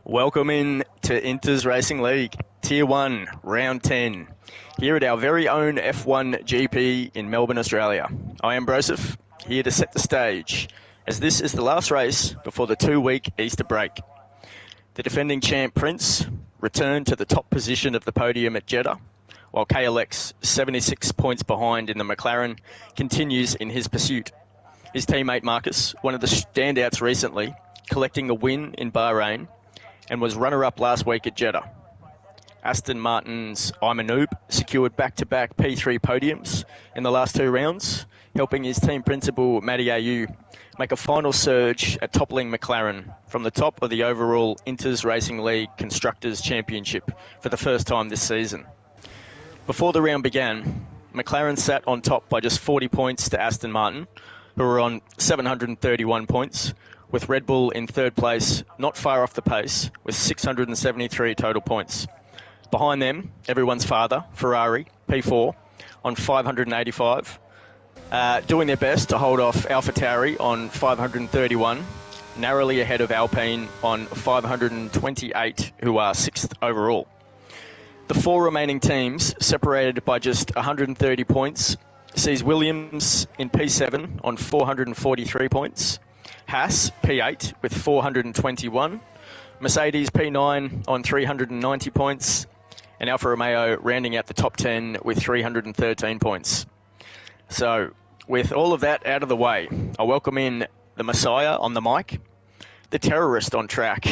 Welcome in to Inters Racing League, Tier 1, Round 10, here at our very own F1 GP in Melbourne, Australia. I am Broseph, here to set the stage, as this is the last race before the 2-week Easter break. The defending champ Prince returned to the top position of the podium at Jeddah, while KLX, 76 points behind in the McLaren, continues in his pursuit. His teammate Marcus, one of the standouts recently, collecting a win in Bahrain, and was runner-up last week at Jeddah. Aston Martin's I'm a Noob secured back-to-back P3 podiums in the last 2 rounds, helping his team principal Matty Ayew make a final surge at toppling McLaren from the top of the overall Inters Racing League Constructors' Championship for the first time this season. Before the round began, McLaren sat on top by just 40 points to Aston Martin, who were on 731 points, with Red Bull in third place, not far off the pace, with 673 total points. Behind them, everyone's father, Ferrari, P4, on 585, doing their best to hold off AlphaTauri on 531, narrowly ahead of Alpine on 528, who are 6th overall. The 4 remaining teams, separated by just 130 points, sees Williams in P7 on 443 points, Haas P8 with 421, Mercedes P9 on 390 points, and Alfa Romeo rounding out the top 10 with 313 points. So, with all of that out of the way, I welcome in the Messiah on the mic, the terrorist on track.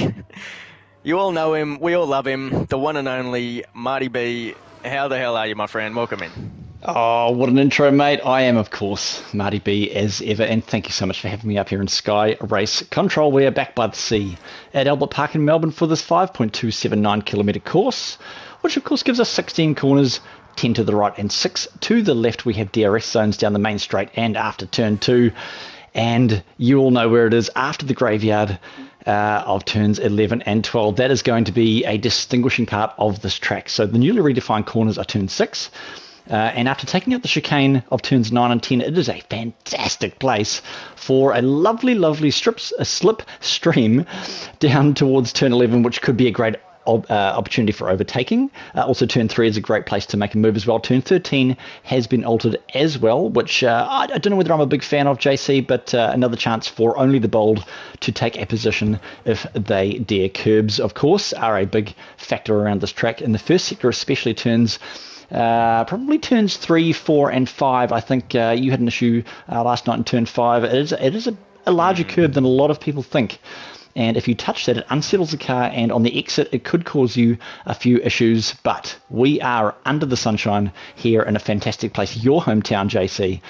You all know him, we all love him, the one and only Marty B. How the hell are you, my friend? Welcome in. Oh, what an intro, mate. I am, of course, Marty B, as ever, and thank you so much for having me up here in Sky Race Control. We are back by the sea at Albert Park in Melbourne for this 5.279 kilometre course, which of course gives us 16 corners, 10 to the right and 6 to the left. We have DRS zones down the main straight and after turn 2, and you all know where it is, after the graveyard of turns 11 and 12. That is going to be a distinguishing part of this track. So the newly redefined corners are turn 6, and after taking out the chicane of turns 9 and 10, it is a fantastic place for a lovely slip stream down towards turn 11, which could be a great opportunity for overtaking. Also, turn 3 is a great place to make a move as well. Turn 13 has been altered as well, which I don't know whether I'm a big fan of, JC, but another chance for only the bold to take a position if they dare. Curbs, of course, are a big factor around this track. In the first sector, especially probably turns 3, 4, and 5. I think you had an issue last night in turn 5. It is a larger curb than a lot of people think. And if you touch that, it unsettles the car, and on the exit, it could cause you a few issues. But we are under the sunshine here in a fantastic place, your hometown, JC.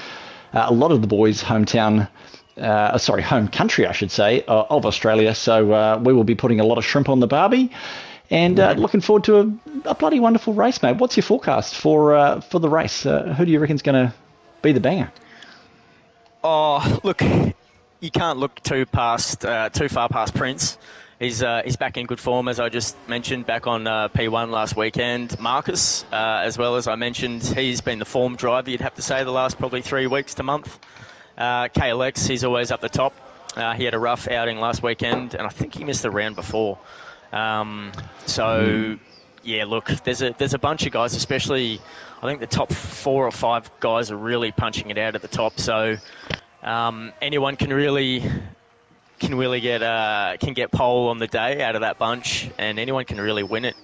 A lot of the boys' home country, I should say, of Australia. So we will be putting a lot of shrimp on the barbie. And looking forward to a bloody wonderful race, mate. What's your forecast for the race? Who do you reckon's going to be the banger? Oh, look, you can't look too far past Prince. He's back in good form, as I just mentioned, back on P1 last weekend. Marcus, as well as I mentioned, he's been the form driver, you'd have to say, the last probably 3 weeks to month. KLX, he's always up the top. He had a rough outing last weekend, and I think he missed the round before. Yeah, look, there's a bunch of guys, especially I think the top 4 or 5 guys are really punching it out at the top. So anyone can get pole on the day out of that bunch, and anyone can really win it.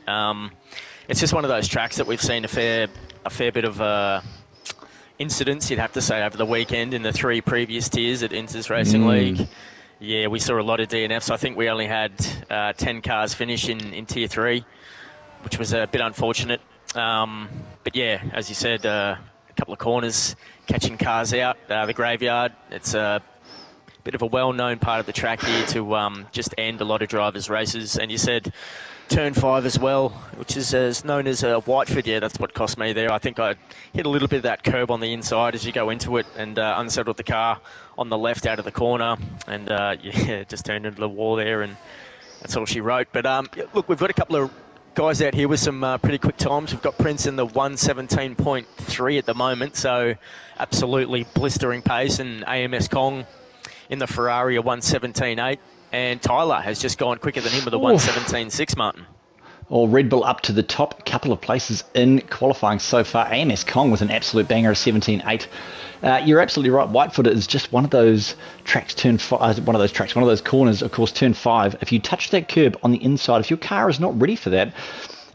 It's just one of those tracks that we've seen a fair bit of incidents, you'd have to say, over the weekend in the 3 previous tiers at Inters Racing League. Yeah, we saw a lot of DNFs. I think we only had 10 cars finish in Tier 3, which was a bit unfortunate. But yeah, as you said, a couple of corners, catching cars out. The graveyard, it's a bit of a well-known part of the track here to just end a lot of drivers' races. And you said turn 5 as well, which is known as Whiteford. Yeah, that's what cost me there. I think I hit a little bit of that curb on the inside as you go into it, and unsettled the car on the left out of the corner, and just turned into the wall there, and that's all she wrote. But look, we've got a couple of guys out here with some pretty quick times. We've got Prince in the 1:17.3 at the moment, so absolutely blistering pace, and AMS Kong in the Ferrari a 1:17.8. And Tyler has just gone quicker than him with a 1:17.6, Martin. Or Red Bull up to the top couple of places in qualifying so far. AMS Kong with an absolute banger of 17.8. You're absolutely right. Whitefoot is just one of those tracks, one of those corners, of course, turn 5. If you touch that curb on the inside, if your car is not ready for that,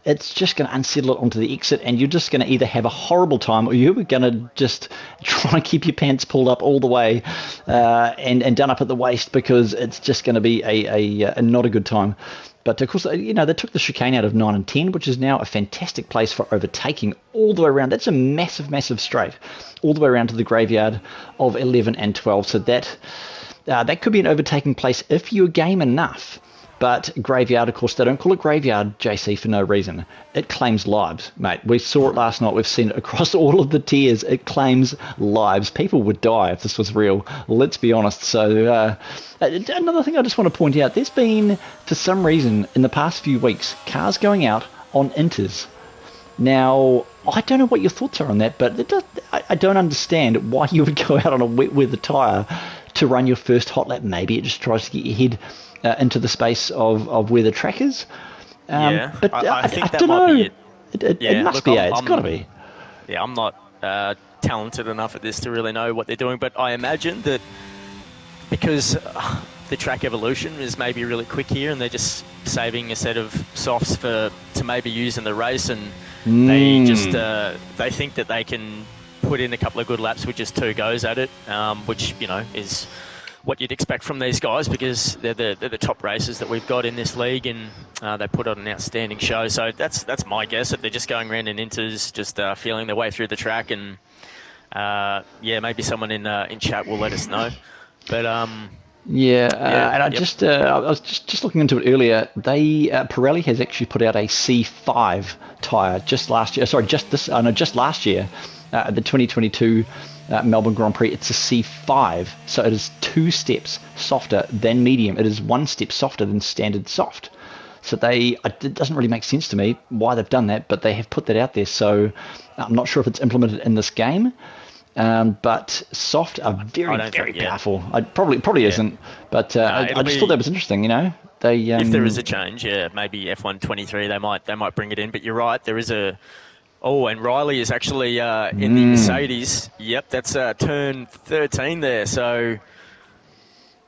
it's just going to unsettle it onto the exit, and you're just going to either have a horrible time, or you're going to just try and keep your pants pulled up all the way and done up at the waist, because it's just going to be a not a good time. But of course, they took the chicane out of 9 and 10, which is now a fantastic place for overtaking all the way around. That's a massive, massive straight, all the way around to the graveyard of 11 and 12. So that could be an overtaking place if you're game enough. But graveyard, of course, they don't call it graveyard, JC, for no reason. It claims lives, mate. We saw it last night. We've seen it across all of the tiers. It claims lives. People would die if this was real. Let's be honest. So another thing I just want to point out, there's been, for some reason, in the past few weeks, cars going out on inters. Now, I don't know what your thoughts are on that, but I don't understand why you would go out on a wet weather tyre to run your first hot lap. Maybe it just tries to get your head into the space of where the track is. But I think that don't might know. be it. It must be. It's got to be. Yeah, I'm not talented enough at this to really know what they're doing, but I imagine that because the track evolution is maybe really quick here, and they're just saving a set of softs to maybe use in the race, and they just they think that they can put in a couple of good laps with just 2 goes at it, which is what you'd expect from these guys, because they're the top racers that we've got in this league, and they put on an outstanding show. So that's my guess, that they're just going around in inters, just feeling their way through the track, and maybe someone in chat will let us know. But and I was just looking into it earlier. Pirelli has actually put out a C5 tyre just last year. Sorry, just last year, the 2022 Melbourne Grand Prix. It's a C5, so it is 2 steps softer than medium. It is 1 step softer than standard soft. So it doesn't really make sense to me why they've done that, but they have put that out there. So I'm not sure if it's implemented in this game. But soft are very, very powerful. It probably isn't, but I just thought that was interesting. If there is a change, maybe F1 23 they might bring it in. But you're right, there is a. Oh, and Riley is actually in the Mercedes. Yep, that's turn 13 there. So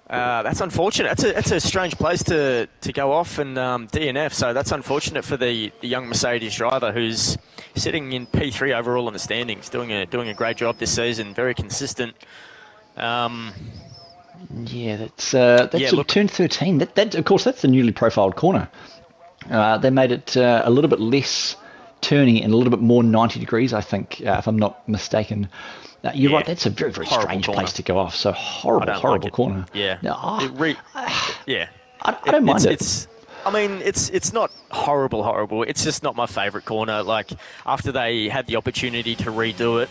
that's unfortunate. That's a strange place to go off and DNF. So that's unfortunate for the young Mercedes driver, who's sitting in P3 overall in the standings, doing a great job this season, very consistent. That's turn 13. That of course, that's the newly profiled corner. They made it a little bit less turny and a little bit more 90 degrees, I think, if I'm not mistaken. You're right, that's a very, very strange place to go off. So horrible corner. Yeah. I don't mind it. It's not horrible. It's just not my favourite corner. Like, after they had the opportunity to redo it,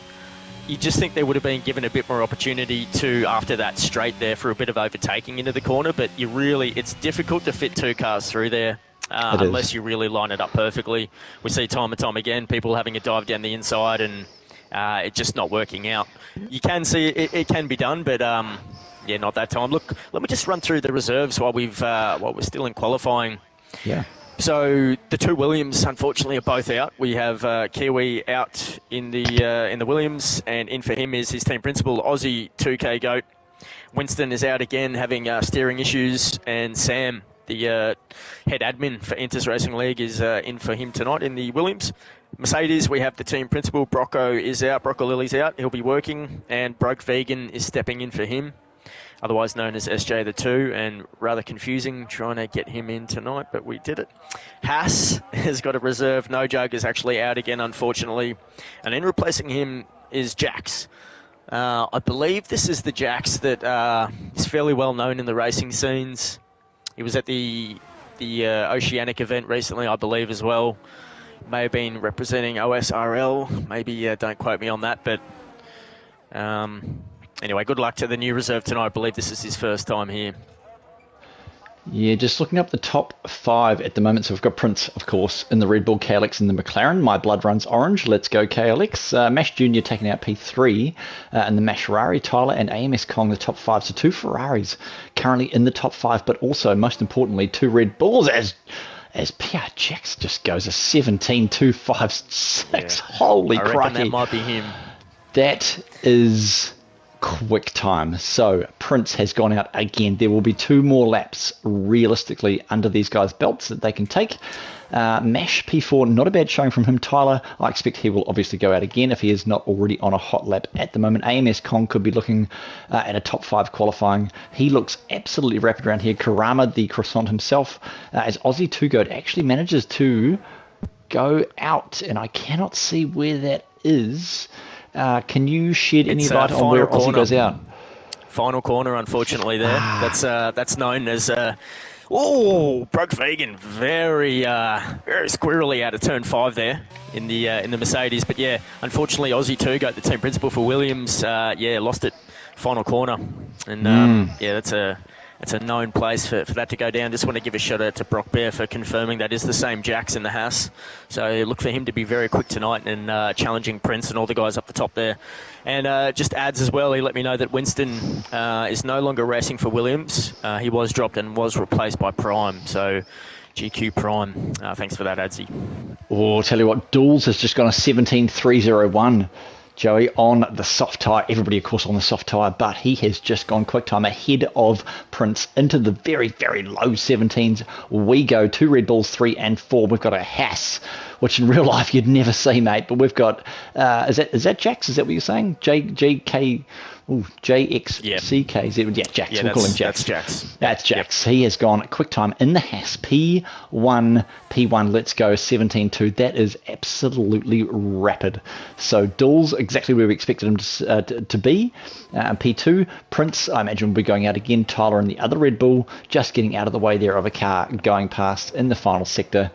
you just think they would have been given a bit more opportunity to, after that straight there, for a bit of overtaking into the corner. But it's difficult to fit 2 cars through there. Unless you really line it up perfectly. We see time and time again people having a dive down the inside and it just not working out. You can see it can be done, but not that time. Look, let me just run through the reserves while we're still in qualifying. Yeah. So the 2 Williams, unfortunately, are both out. We have Kiwi out in the Williams, and in for him is his team principal, Aussie 2K Goat. Winston is out again, having steering issues, and Sam, the head admin for Inters Racing League, is in for him tonight in the Williams. Mercedes, we have the team principal, Brocco is out, Brocco Lily's out, he'll be working, and Broke Vegan is stepping in for him, otherwise known as SJ the 2, and rather confusing trying to get him in tonight, but we did it. Haas has got a reserve, No Jug is actually out again, unfortunately, and in replacing him is Jax. I believe this is the Jax that is fairly well known in the racing scenes. He was at the Oceanic event recently, I believe, as well. May have been representing OSRL. Maybe don't quote me on that. But anyway, good luck to the new reserve tonight. I believe this is his first time here. Yeah, just looking up the top 5 at the moment. So we've got Prince, of course, in the Red Bull, KLX in the McLaren. My blood runs orange. Let's go KLX. Mash Jr. taking out P3 in the Mash Ferrari. Tyler and AMS Kong, the top 5. So 2 Ferraris currently in the top 5, but also, most importantly, 2 Red Bulls as PR Jax just goes a 17.256. Yeah. Holy crikey. I reckon that might be him. That is quick time. So Prince has gone out again. There will be 2 more laps realistically under these guys' belts that they can take. Mash P4, not a bad showing from him. Tyler, I expect he will obviously go out again if he is not already on a hot lap at the moment. AMS Kong could be looking at a top 5 qualifying. He looks absolutely rapid around here. Karama, the croissant himself, as Aussie 2GOAT actually manages to go out, and I cannot see where that is. Can you shed any light on where Aussie goes out? Final corner, unfortunately, there. That's known as broke vegan. Very squirrely out of turn 5 there in the Mercedes. But yeah, unfortunately, Aussie 2GOAT, the team principal for Williams, lost it final corner, and that's a known place for that to go down. Just want to give a shout out to Brock Bear for confirming that is the same Jax in the Haas. So look for him to be very quick tonight and challenging Prince and all the guys up the top there. And just adds as well, he let me know that Winston is no longer racing for Williams. He was dropped and was replaced by Prime. So GQ Prime, thanks for that, Adsy. Oh, tell you what, Dools has just gone a 17.301. Joey, on the soft tyre. Everybody, of course, on the soft tyre, but he has just gone quick time ahead of Prince into the very, very low 17s. We go 2 Red Bulls, 3 and 4. We've got a Haas, which in real life you'd never see, mate. But we've got, is that Jax? Is that what you're saying? JXCK. Yeah, Jax. Yeah, we'll call him Jax. That's Jax. That's Jax. Yep. He has gone quick time in the Haas. P1, let's go, 17.2. That is absolutely rapid. So Dools, exactly where we expected him to be. P2, Prince, I imagine, will be going out again. Tyler and the other Red Bull, just getting out of the way there of a car going past in the final sector.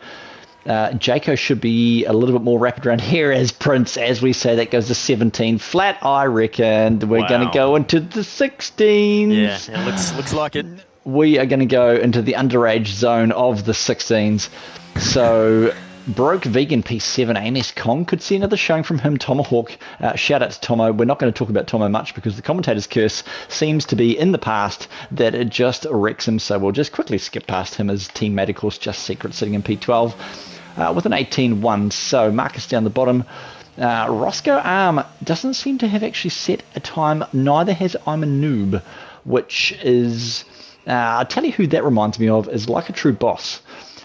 Jaco should be a little bit more rapid around here as Prince, as we say, that goes to 17 flat, I reckon. We're going to go into the 16s. Yeah, it looks like it. We are going to go into the underage zone of the 16s. So Broke Vegan P7, AMS Kong could see another showing from him. Tomahawk, shout out to Tomo. We're not going to talk about Tomo much because the commentator's curse seems to be in the past that it just wrecks him. So we'll just quickly skip past him. His teammate, of course, Just Secret, sitting in P12 with an 18.1. So Marcus down the bottom. Roscoe Arm doesn't seem to have actually set a time. Neither has I'm a Noob, which is, I'll tell you who that reminds me of, is Like a True Boss.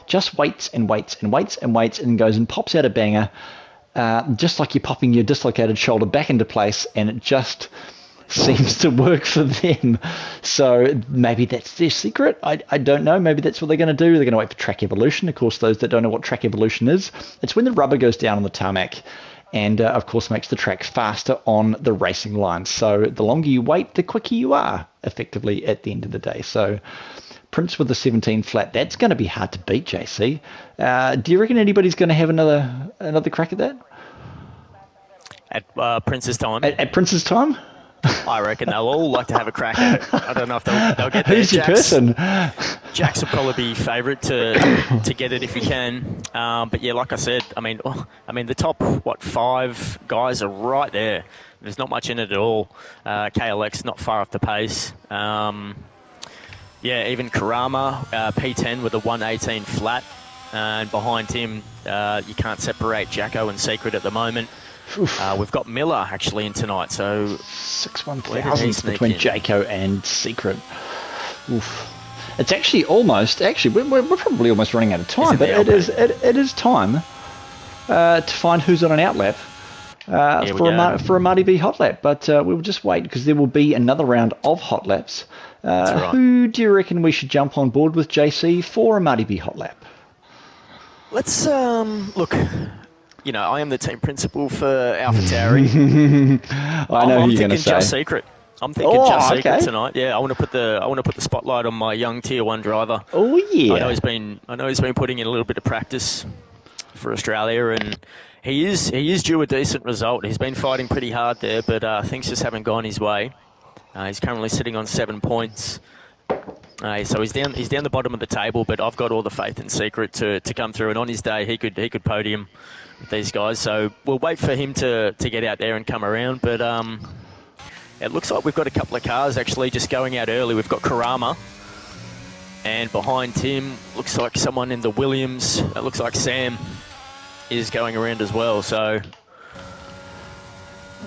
Just waits and waits and waits and waits and goes and pops out a banger, just like you're popping your dislocated shoulder back into place, and it just seems to work for them. So maybe that's their secret. I don't know. Maybe that's what they're going to do. They're going to wait for track evolution. Of course, those that don't know what track evolution is, it's when the rubber goes down on the tarmac and, of course, makes the track faster on the racing line. So the longer you wait, the quicker you are, effectively, at the end of the day. So Prince with the 17 flat, that's going to be hard to beat, JC. Do you reckon anybody's going to have another crack at that? At Prince's time? At Prince's time? I reckon they'll all like to have a crack at it. I don't know if they'll get there. Who's your person? Jax will probably be favourite to get it if he can. But yeah, like I said, I mean the top 5 guys are right there. There's not much in it at all. KLX not far off the pace. Yeah, even Karama, P10 with a 118 flat. And behind him, you can't separate Jacko and Secret at the moment. We've got Miller actually in tonight, so 6,100 between Jacko and Secret. Oof. It's actually we're probably almost running out of time, but it is time to find who's on an outlap for a Marty B hot lap. But we'll just wait because there will be another round of hot laps. Right. Who do you reckon we should jump on board with, JC, for a Marty B hot lap? Let's look. You know, I am the team principal for AlphaTauri. I know who you're going to say. Just Secret. I'm thinking Just Secret tonight. Yeah, I want to put the spotlight on my young Tier 1 driver. Oh yeah. I know he's been putting in a little bit of practice for Australia, and he is due a decent result. He's been fighting pretty hard there, but things just haven't gone his way. He's currently sitting on 7 points. So he's down the bottom of the table, but I've got all the faith in Secret to come through. And on his day, he could podium with these guys. So we'll wait for him to get out there and come around. But it looks like we've got a couple of cars actually just going out early. We've got Karama, and behind him looks like someone in the Williams. It looks like Sam is going around as well. So.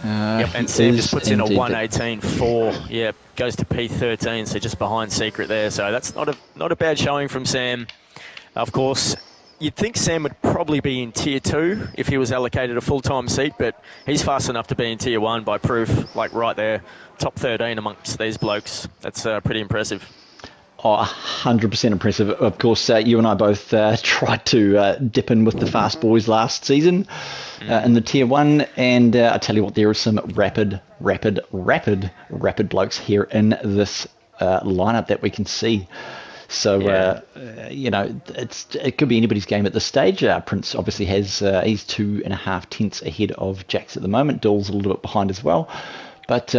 And Sam just puts in a 1:18.4. Yep, goes to P13, so just behind Secret there. So that's not a bad showing from Sam. Of course, you'd think Sam would probably be in Tier 2 if he was allocated a full-time seat, but he's fast enough to be in Tier 1 by proof, like right there, top 13 amongst these blokes. That's pretty impressive. Oh, 100% impressive. Of course, you and I both tried to dip in with the fast boys last season in the Tier 1. And I tell you what, there are some rapid blokes here in this lineup that we can see. So, it could be anybody's game at this stage. Prince obviously has, he's 2.5 tenths ahead of Jax at the moment. Dole's a little bit behind as well. But...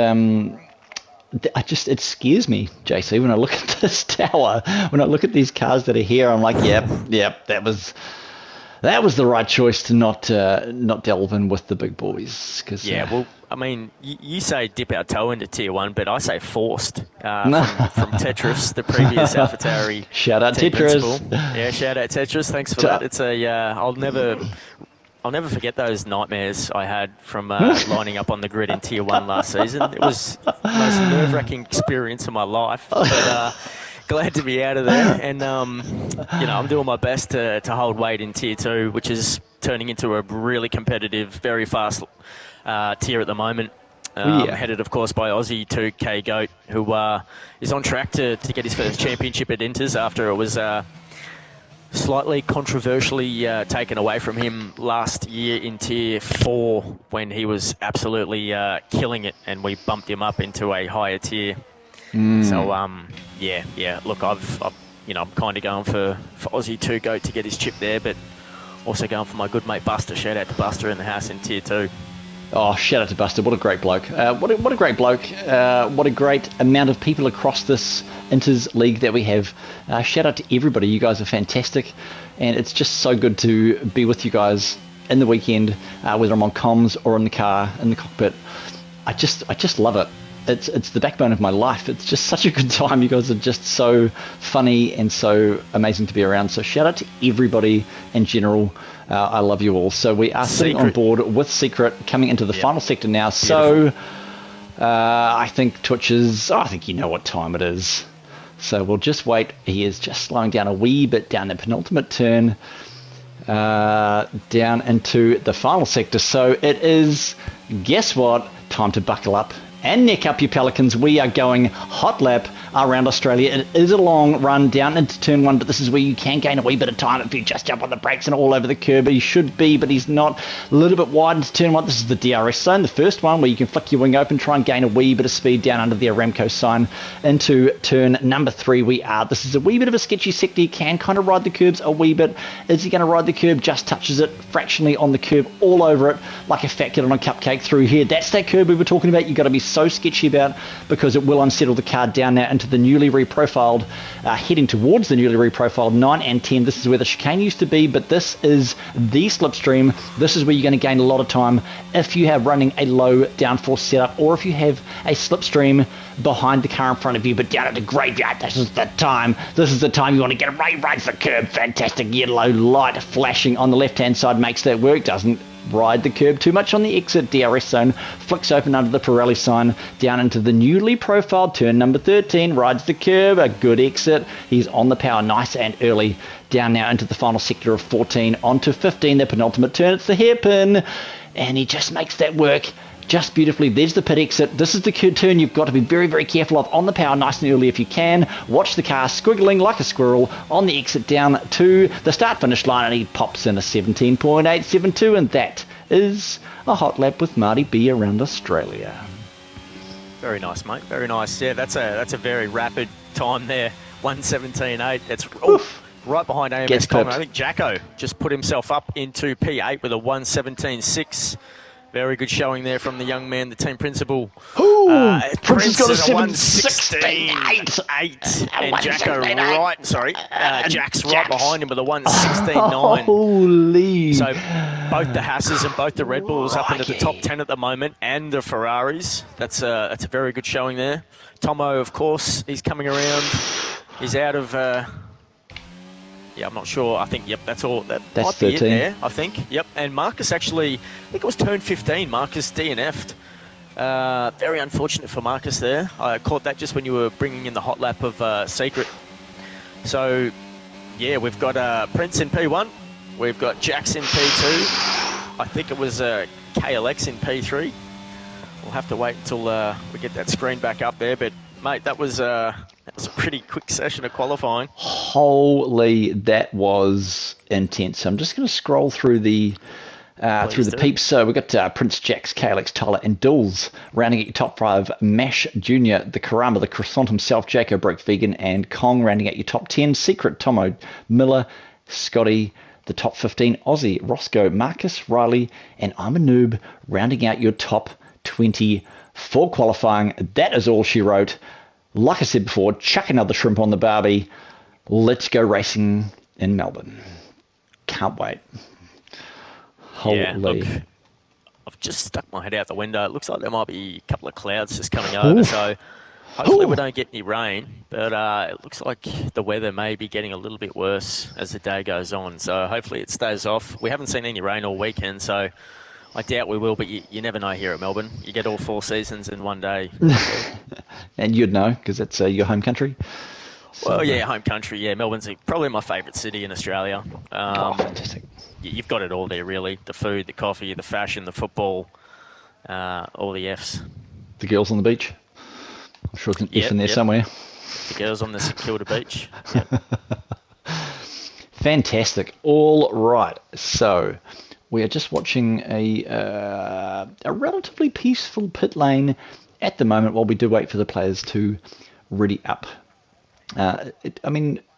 it scares me, JC, when I look at this tower, when I look at these cars that are here. I'm like, yep, that was the right choice to not delve in with the big boys. Well, I mean, you say dip our toe into Tier 1, but I say forced from Tetris, the previous AlphaTauri. Shout out Tetris. Principal. Yeah, shout out Tetris. Thanks for that. It's I'll never forget those nightmares I had from lining up on the grid in Tier 1 last season. It was the most nerve-wracking experience of my life. But glad to be out of there. And, I'm doing my best to hold weight in Tier 2, which is turning into a really competitive, very fast tier at the moment. Headed, of course, by Aussie 2K Goat, who is on track to get his first championship at Inters after it was... slightly controversially taken away from him last year in Tier 4 when he was absolutely killing it, and we bumped him up into a higher tier. So, look, I'm kind of going for Aussie 2 Goat to get his chip there, but also going for my good mate Buster. Shout out to Buster in the house in Tier 2. Oh, shout out to Buster. What a great bloke. What a great bloke. What a great amount of people across this Inters League that we have. Shout out to everybody. You guys are fantastic. And it's just so good to be with you guys in the weekend, whether I'm on comms or in the car, in the cockpit. I just love it. It's the backbone of my life. It's just such a good time. You guys are just so funny and so amazing to be around. So shout out to everybody in general. I love you all. So we are sitting on board with Secret coming into the final sector now. Beautiful. So I think Twitch is... I think you know what time it is. So we'll just wait. He is just slowing down a wee bit down the penultimate turn. Down into the final sector. So it is, guess what? Time to buckle up and neck up, you Pelicans. We are going hot lap around Australia. It is a long run down into turn 1, but this is where you can gain a wee bit of time if you just jump on the brakes and all over the curb. He should be, but he's not. A little bit wide into turn 1. This is the DRS zone, the first one where you can flick your wing open, try and gain a wee bit of speed down under the Aramco sign into turn number 3. This is a wee bit of a sketchy sector. You can kind of ride the curbs a wee bit. Is he going to ride the curb? Just touches it fractionally on the curb, all over it, like a fat kid on a cupcake through here. That's that curb we were talking about. You've got to be so sketchy about, because it will unsettle the car down now into the newly reprofiled, heading towards the newly reprofiled 9 and 10. This is where the chicane used to be, but this is the slipstream. This is where you're going to gain a lot of time if you have running a low downforce setup, or if you have a slipstream behind the car in front of you, but down at the graveyard. This is the time. This is the time you want to get right for the curb. Fantastic yellow light flashing on the left-hand side makes that work. Doesn't ride the curb too much on the exit. DRS zone flicks open under the Pirelli sign down into the newly profiled turn number 13. Rides the curb, a good exit. He's on the power nice and early. Down now into the final sector of 14 onto 15, the penultimate turn. It's the hairpin, and he just makes that work just beautifully. There's the pit exit. This is the turn you've got to be very, very careful of. On the power nice and early if you can. Watch the car squiggling like a squirrel on the exit down to the start-finish line, and he pops in a 17.872, and that is a hot lap with Marty B around Australia. Very nice, mate. Very nice. Yeah, that's a very rapid time there. 1:17.8. That's right behind AMS Coleman. I think Jacko just put himself up into P8 with a 1:17.6. Very good showing there from the young man, the team principal. Ooh, Prince has got a is 7.16.8. 8. And Jacko Jack's right behind him with a 1.16.9. Holy. So both the Hasses and both the Red Bulls up into the top 10 at the moment, and the Ferraris. That's a very good showing there. Tomo, of course, he's coming around. He's out of... I'm not sure. I think, that's all. That's might 13. Be it there, I think. Yep. And Marcus actually, I think it was turn 15. Marcus DNF'd. Very unfortunate for Marcus there. I caught that just when you were bringing in the hot lap of Secret. So, yeah, we've got Prince in P1. We've got Jax in P2. I think it was KLX in P3. We'll have to wait until we get that screen back up there. But, mate, that was a pretty quick session of qualifying. Holy, that was intense. So I'm just going to scroll through the peeps. So we've got Prince, Jax, KLX, Tyler, and Dulls rounding at your top 5. Mash Jr., the Karama, the Croissant himself, Jaco, Broke Vegan, and Kong rounding at your top 10. Secret, Tomo, Miller, Scotty, the top 15. Aussie, Roscoe, Marcus, Riley, and I'm a Noob rounding out your top 20 for qualifying. That is all she wrote. Like I said before, chuck another shrimp on the barbie. Let's go racing in Melbourne. Can't wait. Holy. Yeah, look, I've just stuck my head out the window. It looks like there might be a couple of clouds just coming over, so hopefully we don't get any rain. But it looks like the weather may be getting a little bit worse as the day goes on, so hopefully it stays off. We haven't seen any rain all weekend, so I doubt we will, but you never know here at Melbourne. You get all 4 seasons in one day. And you'd know, because it's your home country. So, well, yeah, home country, yeah. Melbourne's probably my favourite city in Australia. Fantastic. You've got it all there, really. The food, the coffee, the fashion, the football, all the Fs. The girls on the beach. I'm sure there's an F in there somewhere. The girls on the St Kilda beach. Yep. Fantastic. All right. So we are just watching a relatively peaceful pit lane at the moment while we do wait for the players to ready up.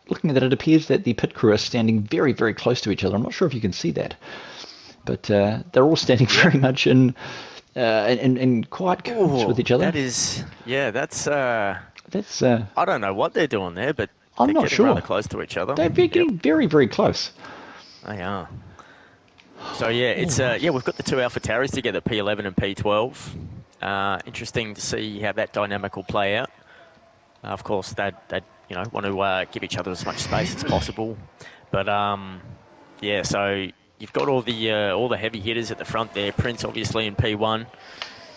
Looking at it, it appears that the pit crew are standing very, very close to each other. I'm not sure if you can see that, but they're all standing very much in quiet curves with each other. That is, that's. I don't know what they're doing there, but I'm not sure. Rather close to each other. They're getting very, very close. They are. So it's we've got the 2 AlphaTauris together, P11 and P12. Interesting to see how that dynamic will play out. Of course, they want to give each other as much space as possible, but so you've got all the heavy hitters at the front there. Prince obviously in P1,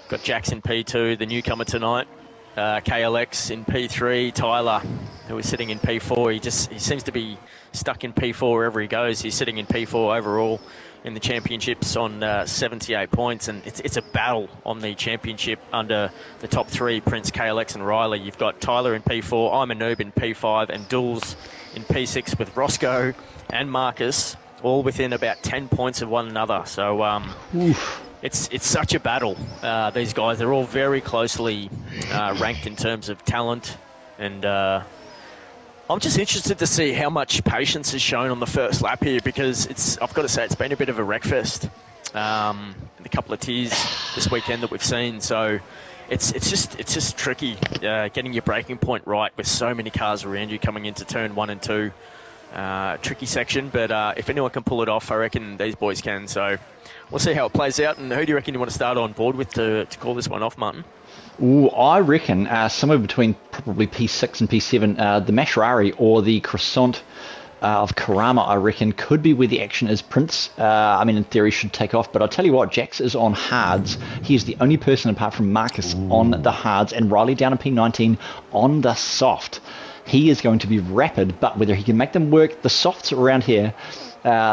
got Jax in P2, the newcomer tonight. KLX in P3, Tyler, who is sitting in P4. He seems to be stuck in P4 wherever he goes. He's sitting in P4 overall in the championships on 78 points, and it's a battle on the championship under the top 3, Prince, KLX, and Riley. You've got Tyler in P4, I'm a Noob in P5, and Dulls in P6 with Roscoe and Marcus all within about 10 points of one another. So it's such a battle. These guys, they're all very closely ranked in terms of talent, and I'm just interested to see how much patience is shown on the first lap here, because I've got to say it's been a bit of a wreckfest. The couple of tiers this weekend that we've seen, so it's just tricky getting your braking point right with so many cars around you coming into turn 1 and 2. Tricky section, but if anyone can pull it off, I reckon these boys can. So we'll see how it plays out. And who do you reckon you want to start on board with to call this one off, Martin? Ooh, I reckon somewhere between probably P6 and P7, the Mashrari or the Croissant of Karama, I reckon, could be where the action is. Prince, in theory, should take off. But I'll tell you what, Jax is on hards. He is the only person apart from Marcus on the hards, and Riley down in P19 on the soft. He is going to be rapid, but whether he can make them work, the softs around here,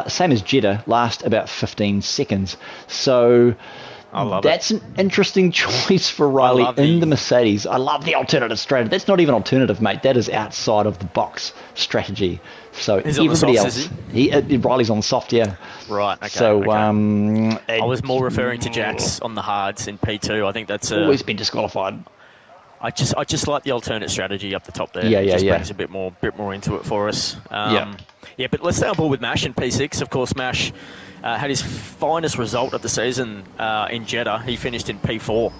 same as Jeddah, last about 15 seconds. So that's an interesting choice for Riley in the Mercedes. I love the alternative strategy. That's not even alternative, mate. That is outside of the box strategy. So he's everybody on the softs, else, Riley's on the soft, yeah. Right. Okay. So I was more referring to Jax on the hards in P2. I think that's always been disqualified. I just like the alternate strategy up the top there. Yeah, It yeah, just yeah. brings a bit more into it for us. Yeah. Yeah, but let's stay on board with Mash in P6. Of course, Mash had his finest result of the season in Jeddah. He finished in P4.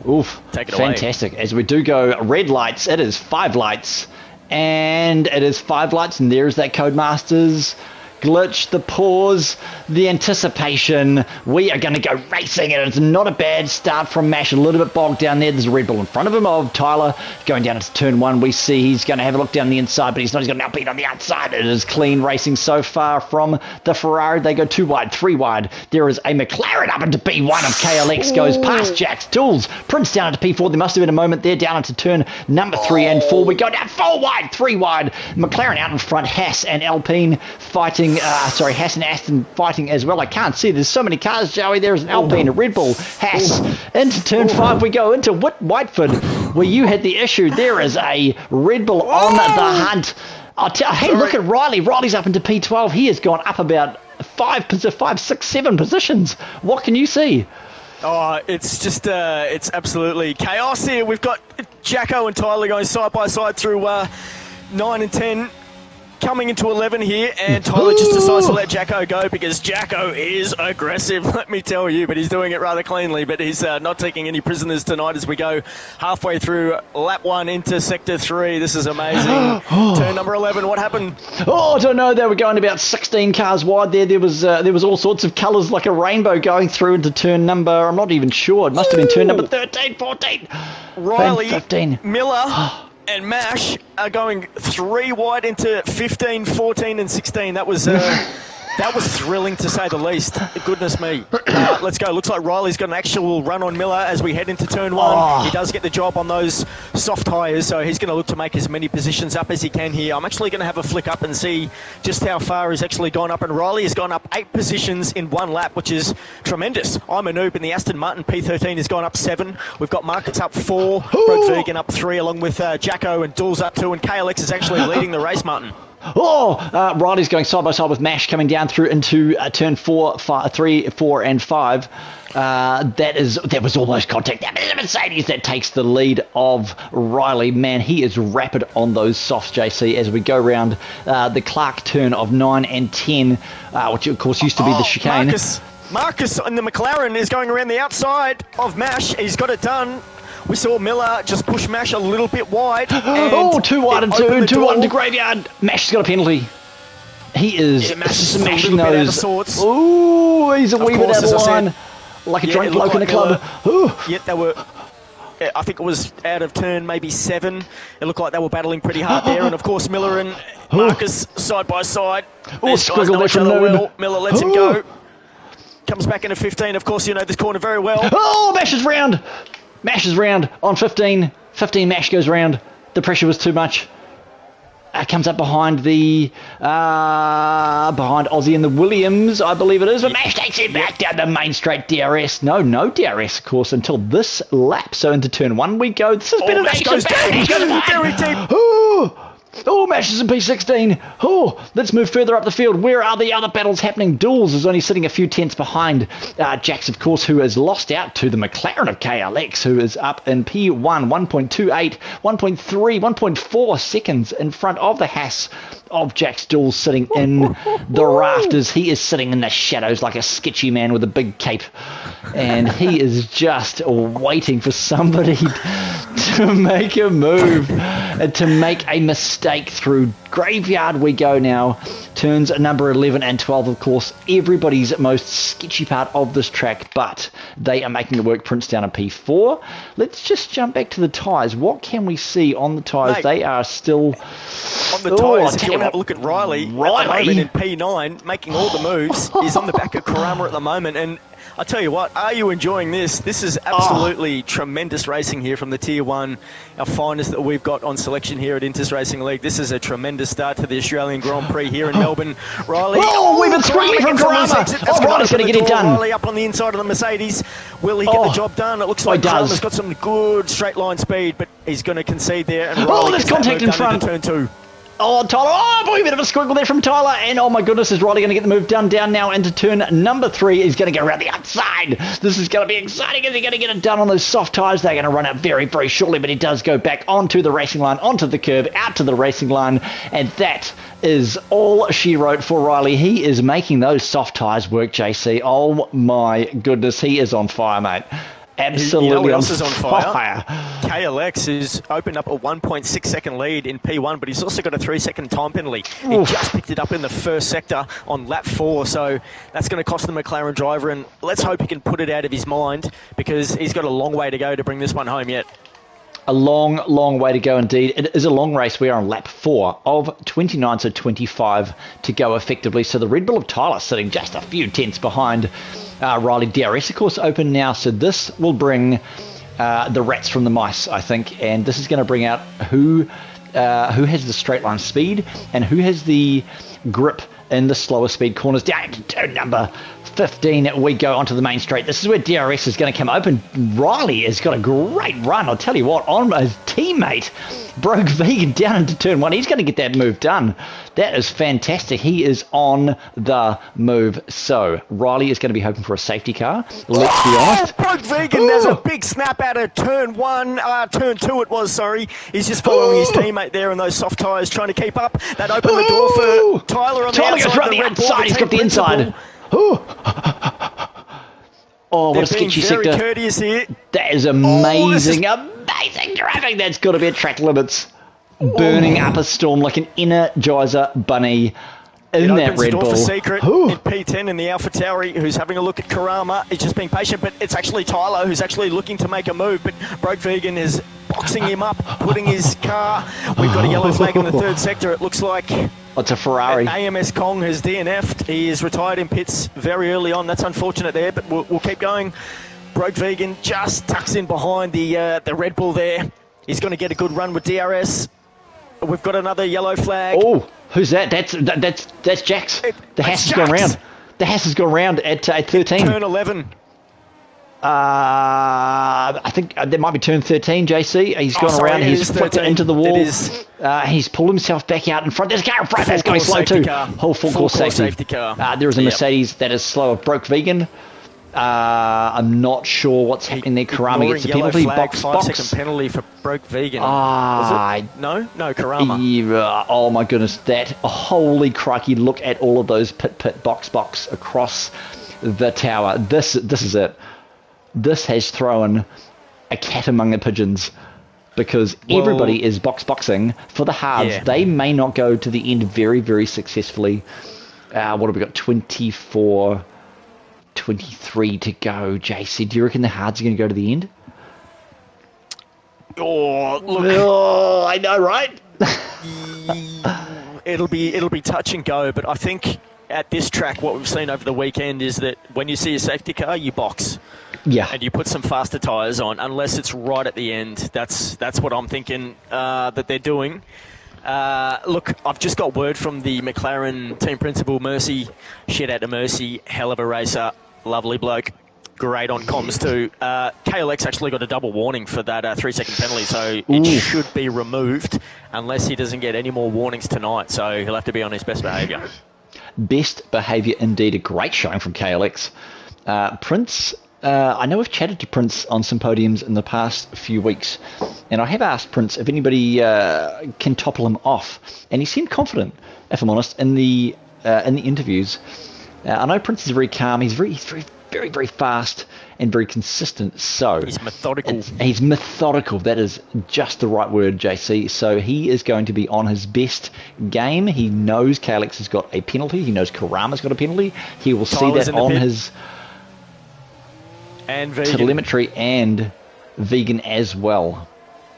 Oof, Take it away. fantastic. As we do go red lights, it is 5 lights. And it is 5 lights, and there's that Codemasters glitch, the pause, the anticipation. We are going to go racing, and it's not a bad start from Mash. A little bit bogged down there. There's a Red Bull in front of him of Tyler going down into turn 1. We see he's going to have a look down the inside, but he's not. He's got an outbeat on the outside. It is clean racing so far from the Ferrari. They go 2 wide, 3 wide. There is a McLaren up into P1 of KLX, goes past Jack's Tools. Prince down into P4. There must have been a moment there down into turn number 3 and 4. We go down 4 wide, 3 wide. McLaren out in front. Haas and Alpine fighting. Haas and Aston fighting as well. I can't see. There's so many cars, Joey. There's an Alpine, a Red Bull, Haas. Into turn 5 we go, into Whiteford, where you had the issue. There is a Red Bull on the hunt. Hey, look at Riley. Riley's up into P12. He has gone up about 5, 6, 7 positions. What can you see? Oh, it's just, it's absolutely chaos here. We've got Jacko and Tyler going side by side through 9 and 10. Coming into 11 here, and Tyler just decides to let Jacko go because Jacko is aggressive, let me tell you, but he's doing it rather cleanly, but he's not taking any prisoners tonight as we go halfway through lap 1 into sector 3. This is amazing. Turn number 11, what happened? Oh, I don't know. They were going about 16 cars wide there. There was all sorts of colours like a rainbow going through into turn number, I'm not even sure. It must have been turn number 13, 14, Riley, 15. Miller and Mash are going 3 wide into 15, 14 and 16. That was thrilling to say the least. Goodness me. Let's go. Looks like Riley's got an actual run on Miller as we head into turn 1. He does get the job on those soft tyres, so he's going to look to make as many positions up as he can here. I'm actually going to have a flick up and see just how far he's actually gone up, and Riley has gone up 8 positions in 1 lap, which is tremendous. I'm a noob, and the Aston Martin P13 has gone up 7. We've got Marcus up 4, Broke Vegan up 3, along with Jacko and Dools up 2, and KLX is actually leading the race, Martin. Riley's going side by side with Mash coming down through into turn 3, 4 and 5. That was almost contact. That is a Mercedes that takes the lead of Riley. Man, he is rapid on those softs, JC, as we go round the Clark turn of 9 and 10, which of course used to be the chicane. Marcus in the McLaren is going around the outside of Mash. He's got it done. We saw Miller just push Mash a little bit wide. 2 wide and 2 wide into Graveyard. Mash's got a penalty. He is smashing those. Ooh, he's a wee bit out of line. Like a drunk bloke in a club. They were... I think it was out of turn maybe 7. It looked like they were battling pretty hard there. And of course, Miller and Marcus side by side. Squiggle there from Noob. Miller lets him go. Comes back into 15. Of course, you know this corner very well. Mash is round. Mash is round on 15. 15 Mash goes round. The pressure was too much. Comes up behind the behind Aussie and the Williams, I believe it is. But Mash takes it back down the main straight DRS. No DRS, of course, until this lap. So into turn 1 we go. This has been an Mash goes down. He goes very deep. Mash is in P16. Let's move further up the field. Where are the other battles happening? Dools is only sitting a few tenths behind Jax, of course, who has lost out to the McLaren of KLX, who is up in P1, 1.28, 1.3, 1.4 seconds in front of the Haas of Jax Dools sitting in the rafters. He is sitting in the shadows like a sketchy man with a big cape. And he is just waiting for somebody to make a move and to make a mistake. Through Graveyard we go now. Turns number 11 and 12, of course, everybody's most sketchy part of this track, but they are making it work. Prince down a P4. Let's just jump back to the tyres. What can we see on the tyres? Mate, they are still... On the tyres, if you want to have a look at Riley at the moment in P9, making all the moves. He's on the back of Karama at the moment, and I tell you what, are you enjoying this? This is absolutely tremendous racing here from the Tier 1, our finest that we've got on selection here at Intus Racing League. This is a tremendous start to the Australian Grand Prix here in Melbourne. Riley... we've been screaming from Karama! Riley's going to get it done. Riley up on the inside of the Mercedes. Will he get the job done? It looks like Karama's got some good straight line speed, but he's going to concede there. And Riley there's contact in front. Turn 2. Oh, Tyler. Oh, boy, a bit of a squiggle there from Tyler. And oh, my goodness, is Riley going to get the move done down now into turn number 3? He's going to go around the outside. This is going to be exciting. Is he going to get it done on those soft tyres? They're going to run out very, very shortly, but he does go back onto the racing line, onto the curb, out to the racing line. And that is all she wrote for Riley. He is making those soft tyres work, JC. Oh, my goodness. He is on fire, mate. Absolutely, you know what else is on fire. KLX has opened up a 1.6 second lead in P1, but he's also got a 3 second time penalty. He just picked it up in the first sector on lap 4, so that's going to cost the McLaren driver, and let's hope he can put it out of his mind, because he's got a long way to go to bring this one home yet. A long, long way to go indeed. It is a long race. We are on lap 4 of 29, so 25 to go effectively. So the Red Bull of Tyler sitting just a few tenths behind Riley. DRS, of course, open now. So this will bring the rats from the mice, I think. And this is going to bring out who has the straight line speed and who has the grip in the slower speed corners. Down to turn number 15, we go onto the main straight. This is where DRS is going to come open. Riley has got a great run. I'll tell you what, on his teammate, Broke Vegan, down into turn 1. He's going to get that move done. That is fantastic. He is on the move. So, Riley is going to be hoping for a safety car. Let's be honest. Broke Vegan, there's a big snap out of turn 2 it was, sorry. He's just following his teammate there in those soft tyres, trying to keep up. That opened the door for Tyler on the outside. Goes right the outside. He's got the inside. Oh, what a sketchy sector. Very courteous here. That is amazing, amazing driving. That's got to be at track limits. Burning up a storm like an Energizer bunny in that Red Bull. For secret in P10 in the AlphaTauri, who's having a look at Karama. He's just being patient, but it's actually Tyler who's actually looking to make a move. But Broke Vegan is boxing him up, putting his car. We've got a yellow flag in the third sector. It looks like it's a Ferrari. AMS Kong has DNF'd. He is retired in pits very early on. That's unfortunate there, but we'll keep going. Broke Vegan just tucks in behind the Red Bull there. He's going to get a good run with DRS. We've got another yellow flag. Oh, who's that? That's Jax. The Haas has gone round. The Haas has gone round at 13. Turn 11. I think that might be turn 13, JC. He's gone around. He's flipped it into the wall. He's pulled himself back out in front. There's a car in front. That's going slow too. Whole full course safety car. There is a Mercedes that is slow. Broke Vegan. I'm not sure what's happening there. Karama gets the penalty. Box. 5-second penalty for Broke Vegan. No, Karama. Yeah, oh my goodness, that holy crikey! Look at all of those pit box across the tower. This is it. This has thrown a cat among the pigeons, because everybody is boxing for the halves. Yeah. They may not go to the end very, very successfully. What have we got? 24, 23 to go. JC, do you reckon the hards are going to go to the end? Oh, look. Oh, I know, right? It'll be touch and go, but I think at this track, what we've seen over the weekend is that when you see a safety car, you box. Yeah. And you put some faster tyres on, unless it's right at the end. That's what I'm thinking that they're doing. Look, I've just got word from the McLaren team principal, Mercy. Shout out to Mercy, hell of a racer, lovely bloke, great on comms too. KLX actually got a double warning for that 3-second penalty, so it should be removed unless he doesn't get any more warnings tonight. So he'll have to be on his best behaviour. Best behaviour indeed. A great showing from KLX. Prince, I know we've chatted to Prince on some podiums in the past few weeks, and I have asked Prince if anybody can topple him off, and he seemed confident, if I'm honest, in the interviews. I know Prince is very calm. He's very, very fast and very consistent. So he's methodical. He's methodical. That is just the right word, JC. So he is going to be on his best game. He knows KLX has got a penalty. He knows Karama's got a penalty. He will see that on his telemetry and Vegan as well.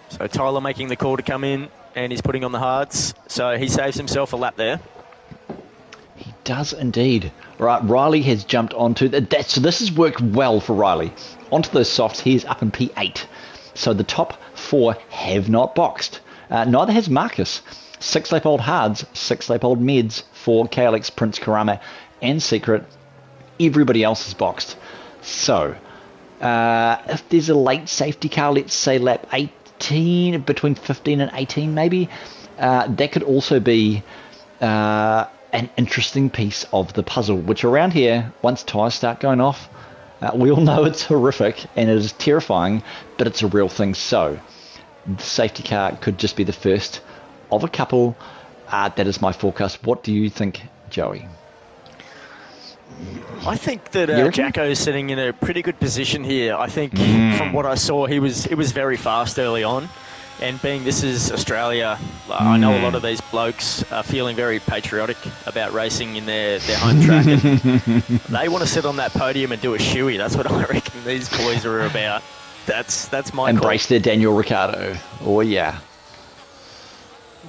So Tyler making the call to come in, and he's putting on the hards. So he saves himself a lap there. He does indeed. Right, Riley has jumped onto that. So this has worked well for Riley. Onto those softs, he is up in P8. So the top 4 have not boxed. Neither has Marcus. 6-lap-old hards, 6-lap-old meds for KLX, Prince, Karama, and Secret. Everybody else is boxed. So if there's a late safety car, let's say lap 18, between 15 and 18 maybe, that could also be an interesting piece of the puzzle, which around here, once tyres start going off, we all know it's horrific and it is terrifying, but it's a real thing. So the safety car could just be the first of a couple. That is my forecast. What do you think, Joey? I think that Jacko is sitting in a pretty good position here. I think from what I saw, he was very fast early on. And being this is Australia, I know a lot of these blokes are feeling very patriotic about racing in their home track. And they want to sit on that podium and do a shoey. That's what I reckon these boys are about. That's my Embrace their Daniel Ricciardo. Oh, yeah.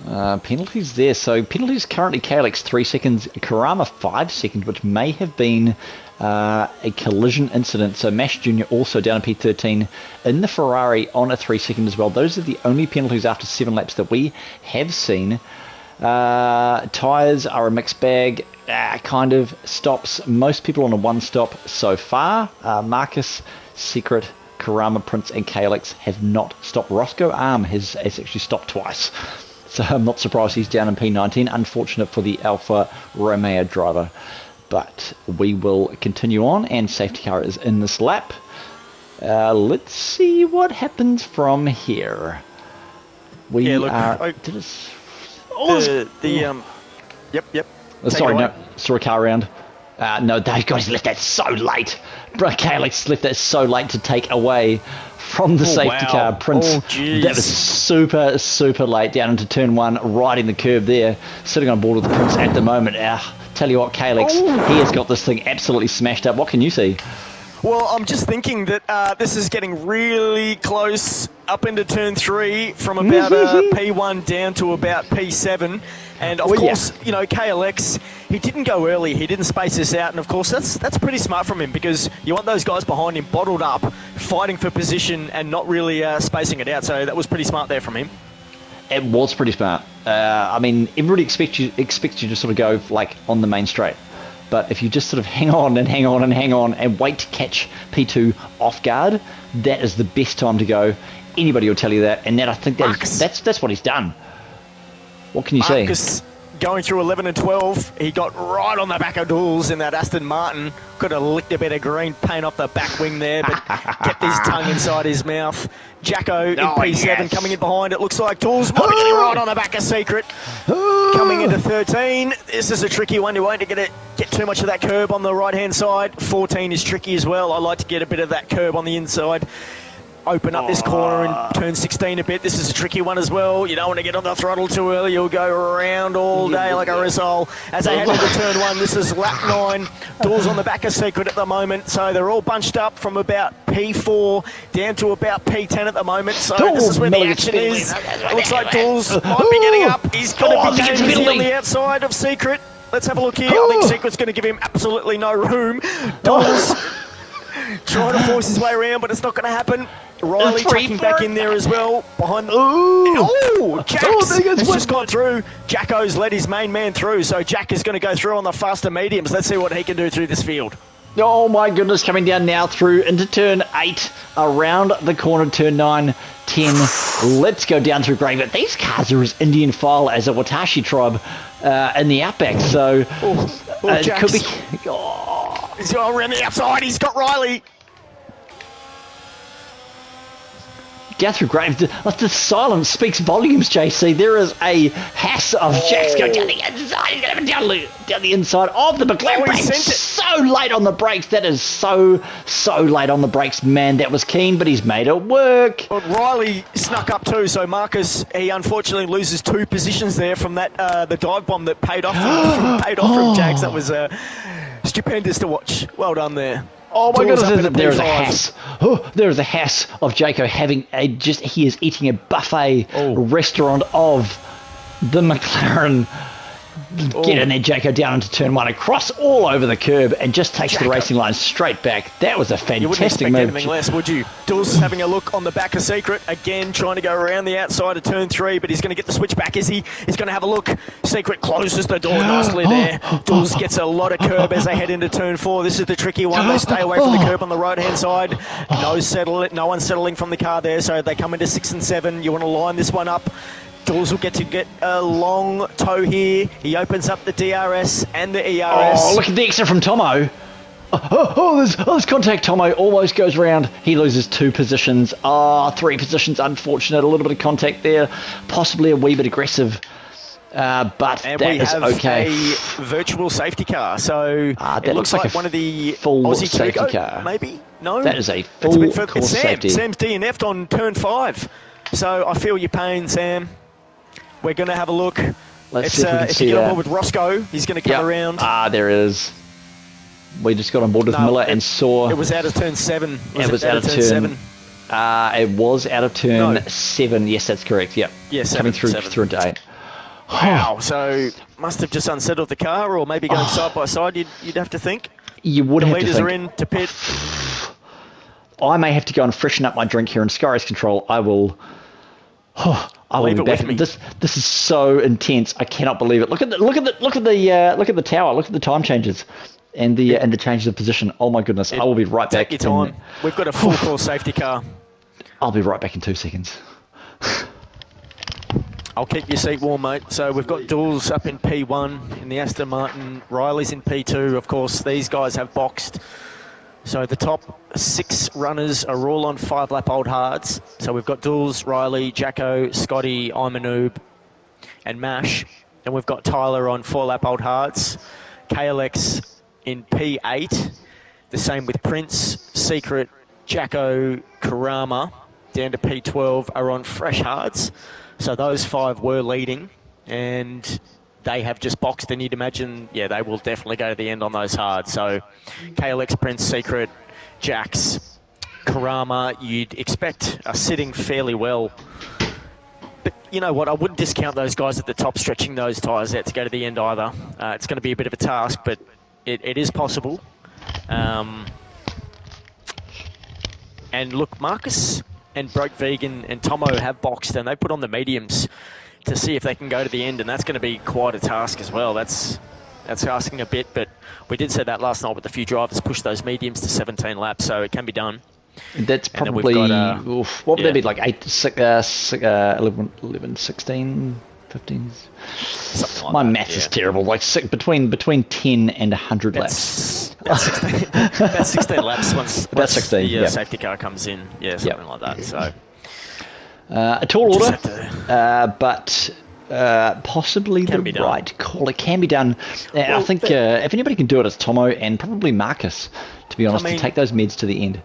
Penalties there. So penalties currently KLX 3 seconds, Karama 5 seconds, which may have been a collision incident. So Mash Jr. also down in P13 in the Ferrari on a 3 second as well. Those are the only penalties after 7 laps that we have seen. Tyres are a mixed bag. Kind of stops. Most people on a 1 stop so far. Marcus, Secret, Karama, Prince and KLX have not stopped. Roscoe Arm has actually stopped twice. So I'm not surprised he's down in P19. Unfortunate for the Alfa Romeo driver. But we will continue on, and safety car is in this lap. Let's see what happens from here. We are... Yep. Sorry, no. Saw a car around. No, those guys left that so late. Bro, Calix left that so late to take away from the safety car. Prince, that was super, super late down into turn 1, riding the curb there, sitting on board with the Prince at the moment. Tell you what, Calix, he has got this thing absolutely smashed up. What can you see? Well, I'm just thinking that this is getting really close up into turn 3 from about P1 down to about P7. And of course, you know, KLX, he didn't go early. He didn't space this out. And of course, that's pretty smart from him, because you want those guys behind him bottled up, fighting for position and not really spacing it out. So that was pretty smart there from him. It was pretty smart. I mean, everybody expects you to sort of go like on the main straight. But if you just sort of hang on and wait to catch P2 off guard, that is the best time to go. Anybody will tell you that, and that I think that's what he's done. What can you say? Marcus, going through 11 and 12, he got right on the back of Dools in that Aston Martin. Could have licked a bit of green paint off the back wing there, but kept his tongue inside his mouth. Jacko in P7 coming in behind. It looks like Dools might be getting right on the back of Secret. Coming into 13, this is a tricky one. You won't get too much of that curb on the right-hand side. 14 is tricky as well. I like to get a bit of that curb on the inside. Open up this corner in turn 16 a bit. This is a tricky one as well. You don't want to get on the throttle too early. You'll go around all day like a resole. As they head into turn 1, this is lap 9. Doors on the back of Secret at the moment. So they're all bunched up from about P4 down to about P10 at the moment. So this is where the action is. It looks like Doors might be getting up. He's going to be getting on the outside of Secret. Let's have a look here. I think Secret's going to give him absolutely no room. Doors trying to force his way around, but it's not going to happen. Riley tucking back in there as well. Behind the... Jack's has just gone through. Jacko's led his main man through, so Jack is going to go through on the faster mediums. Let's see what he can do through this field. Oh my goodness, coming down now through into turn 8, around the corner, turn 9, 10. Let's go down through Grave. These cars are as Indian file as a Watashi tribe in the outback, so it could be... He's going around the outside. He's got Riley. Down through Graves. The silence speaks volumes, JC. There is a hass of Jack's going down the inside. He's going to have down the inside of the McLaren. So late on the brakes. That is so late on the brakes. Man, that was keen, but he's made it work. Well, Riley snuck up too, so Marcus, he unfortunately loses 2 positions there from that the dive bomb that paid off from Jags. That was stupendous to watch. Well done there. Oh my goodness, there is a hass. There is a hass of Jaco having he is eating a buffet restaurant of the McLaren. Get in there, Jaco, down into turn 1, across all over the curb, and just takes the racing line straight back. That was a fantastic move. You wouldn't expect anything less, would you? Dill's having a look on the back of Secret, again trying to go around the outside of turn 3, but he's going to get the switch back, is he? He's going to have a look. Secret closes the door nicely there. Dill's gets a lot of curb as they head into turn 4. This is the tricky one. They stay away from the curb on the right-hand side. No one settling from the car there, so they come into 6 and 7. You want to line this one up. Jules will get a long tow here. He opens up the DRS and the ERS. Oh, look at the extra from Tomo. There's contact. Tomo almost goes round. He loses 2 positions. 3 positions. Unfortunate. A little bit of contact there. Possibly a wee bit aggressive. But and that we is have okay. a virtual safety car. So that it looks looks like one of the full Aussie safety Turgo, car. maybe? No? That is a It's full bit course it's Sam. safety. Sam's DNF'd on turn 5. So I feel your pain, Sam. We're going to have a look. Let's see if we can if see you get on that. board with Roscoe, he's going to come around. There it is. We just got on board with Miller and saw. It was out of turn 7. It was out of turn 7. It was out of turn 7. Yes, that's correct. Yep. Yeah, coming through into 8. Wow. So must have just unsettled the car, or maybe going side by side. You'd have to think. You would have to think. The leaders are in to pit. I may have to go and freshen up my drink here in Sky Race Control. I will. I will be back. This is so intense. I cannot believe it. Look at the tower. Look at the time changes. And the changes of position. Oh my goodness! I will be right back. Take your time. We've got a full course safety car. I'll be right back in 2 seconds. I'll keep your seat warm, mate. So we've got Jules up in P1 in the Aston Martin. Riley's in P2. Of course, these guys have boxed. So the top 6 runners are all on 5-lap old hards. So we've got Jules, Riley, Jacko, Scotty, Imanoob, and Mash. And we've got Tyler on 4-lap old hards. KLX in P8, the same with Prince, Secret, Jacko, Karama, down to P12 are on fresh hards. So those 5 were leading, and they have just boxed, and you'd imagine, they will definitely go to the end on those hards. So KLX, Prince, Secret, Jax, Karama, you'd expect are sitting fairly well. But you know what, I wouldn't discount those guys at the top stretching those tyres out to go to the end either. It's going to be a bit of a task, but it is possible. And look, Marcus and Broke Vegan and Tomo have boxed, and they put on the mediums to see if they can go to the end, and that's going to be quite a task as well. That's asking a bit, but we did say that last night with a few drivers push those mediums to 17 laps, so it can be done. That's probably, what would that be, like 8, 6, 11, 16, 15? Something like My that, maths is terrible. Like between 10 and 100 laps. About 16 laps once the safety car comes in. Yeah, something like that. So a tall order, but possibly the right call. It can be done. I think if anybody can do it, it's Tomo and probably Marcus, to be honest, to take those meds to the end.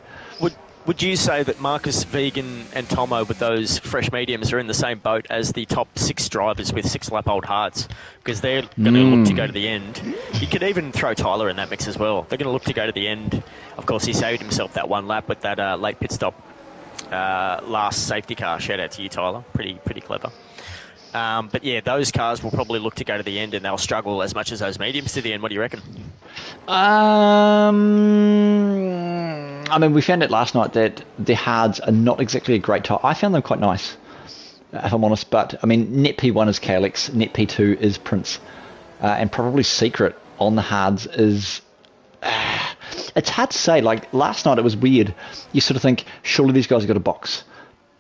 Would you say that Marcus, Vegan and Tomo with those fresh mediums are in the same boat as the top 6 drivers with 6-lap old hards? Because they're going to look to go to the end. You could even throw Tyler in that mix as well. They're going to look to go to the end. Of course, he saved himself that 1 lap with that late pit stop last safety car. Shout out to you, Tyler. Pretty clever. But yeah, those cars will probably look to go to the end, and they'll struggle as much as those mediums to the end. What do you reckon? I mean, we found out last night that the hards are not exactly a great tyre. I found them quite nice, if I'm honest. But I mean, net P1 is KLX, net P2 is Prince, and probably Secret on the hards is. It's hard to say. Like last night, it was weird. You sort of think, surely these guys have got a box,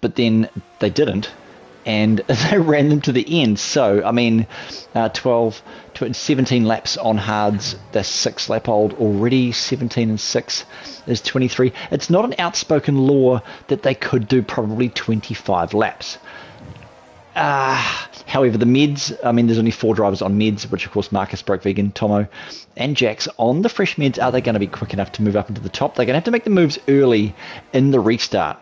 but then they didn't. And they ran them to the end. So, I mean, 17 laps on hards. They're 6-lap old already. 17 and 6 is 23. It's not an outspoken law that they could do probably 25 laps. However, the meds, I mean, there's only 4 drivers on meds, which, of course, Marcus, Broke Vegan, Tomo, and Jax. On the fresh meds, are they going to be quick enough to move up into the top? They're going to have to make the moves early in the restart.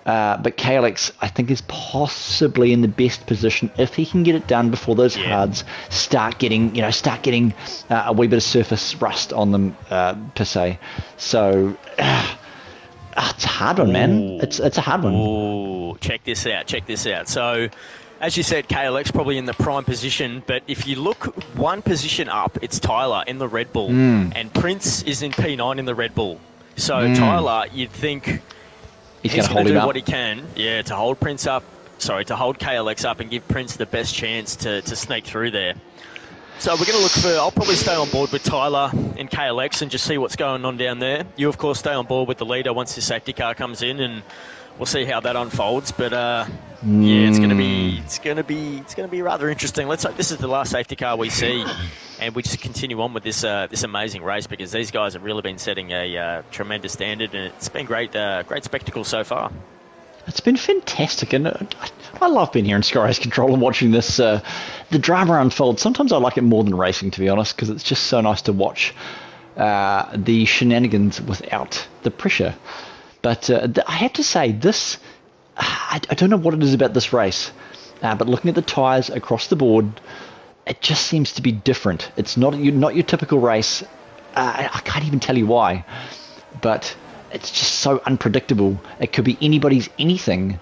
But KLX, I think, is possibly in the best position if he can get it done before those hards start getting a wee bit of surface rust on them, per se. So it's a hard one, man. It's a hard one. Ooh, check this out. So, as you said, KLX probably in the prime position, but if you look one position up, it's Tyler in the Red Bull, and Prince is in P9 in the Red Bull. So Tyler, you'd think. He's going to do what he can, to hold KLX up and give Prince the best chance to sneak through there. So we're going to look for, I'll probably stay on board with Tyler and KLX and just see what's going on down there. You, of course, stay on board with the leader once the safety car comes in, and we'll see how that unfolds. But yeah, it's gonna be rather interesting. Let's hope this is the last safety car we see, and we just continue on with this this amazing race, because these guys have really been setting a tremendous standard, and it's been great spectacle so far. It's been fantastic, and I love being here in Sky Race Control and watching this the drama unfold. Sometimes I like it more than racing, to be honest, because it's just so nice to watch the shenanigans without the pressure. But I have to say, this I don't know what it is about this race, but looking at the tyres across the board, it just seems to be different. It's not your typical race. I can't even tell you why, but it's just so unpredictable. It could be anybody's anything.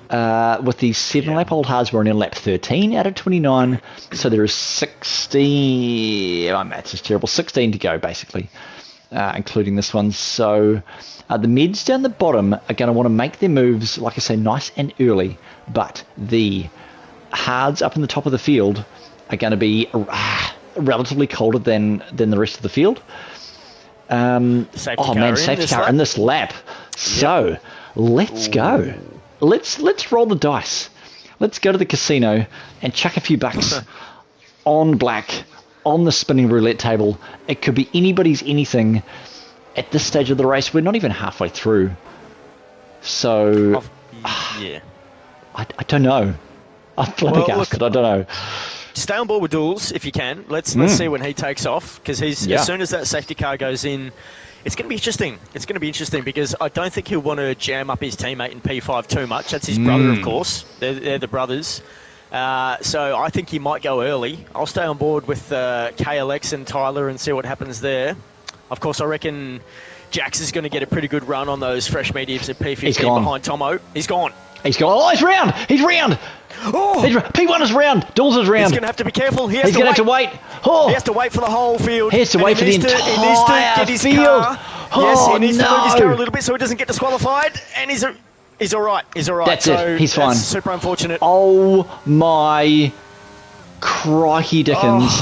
With these 7-lap-old hards, we're only on lap 13 out of 29, so there is 16. My maths is terrible. 16 to go, basically, including this one. So the meds down the bottom are going to want to make their moves, like I say, nice and early. But the hards up in the top of the field are going to be relatively colder than the rest of the field. Safety car in this lap. So let's go. Let's roll the dice. Let's go to the casino and chuck a few bucks on black on the spinning roulette table. It could be anybody's anything. At this stage of the race, we're not even halfway through. So yeah, I don't know. I'm flabbergasted. I don't know. Stay on board with Dools if you can. Let's see when he takes off, because as soon as that safety car goes in, it's going to be interesting. It's going to be interesting because I don't think he'll want to jam up his teammate in P5 too much. That's his brother, of course. They're the brothers. So I think he might go early. I'll stay on board with KLX and Tyler and see what happens there. Of course, I reckon Jax is going to get a pretty good run on those fresh mediums at P15 behind Tomo. He's gone. He's gone. Oh, he's round. He's round. Oh. P1 is round. Dools is round. He's going to have to be careful. He's going to have to wait. Oh. He has to wait for the whole field. He has to wait for the entire field. He needs to get his car. Yes, he needs to move his car a little bit so he doesn't get disqualified. And he's all right. He's all right. That's it. He's fine. Super unfortunate. Oh, my crikey dickens.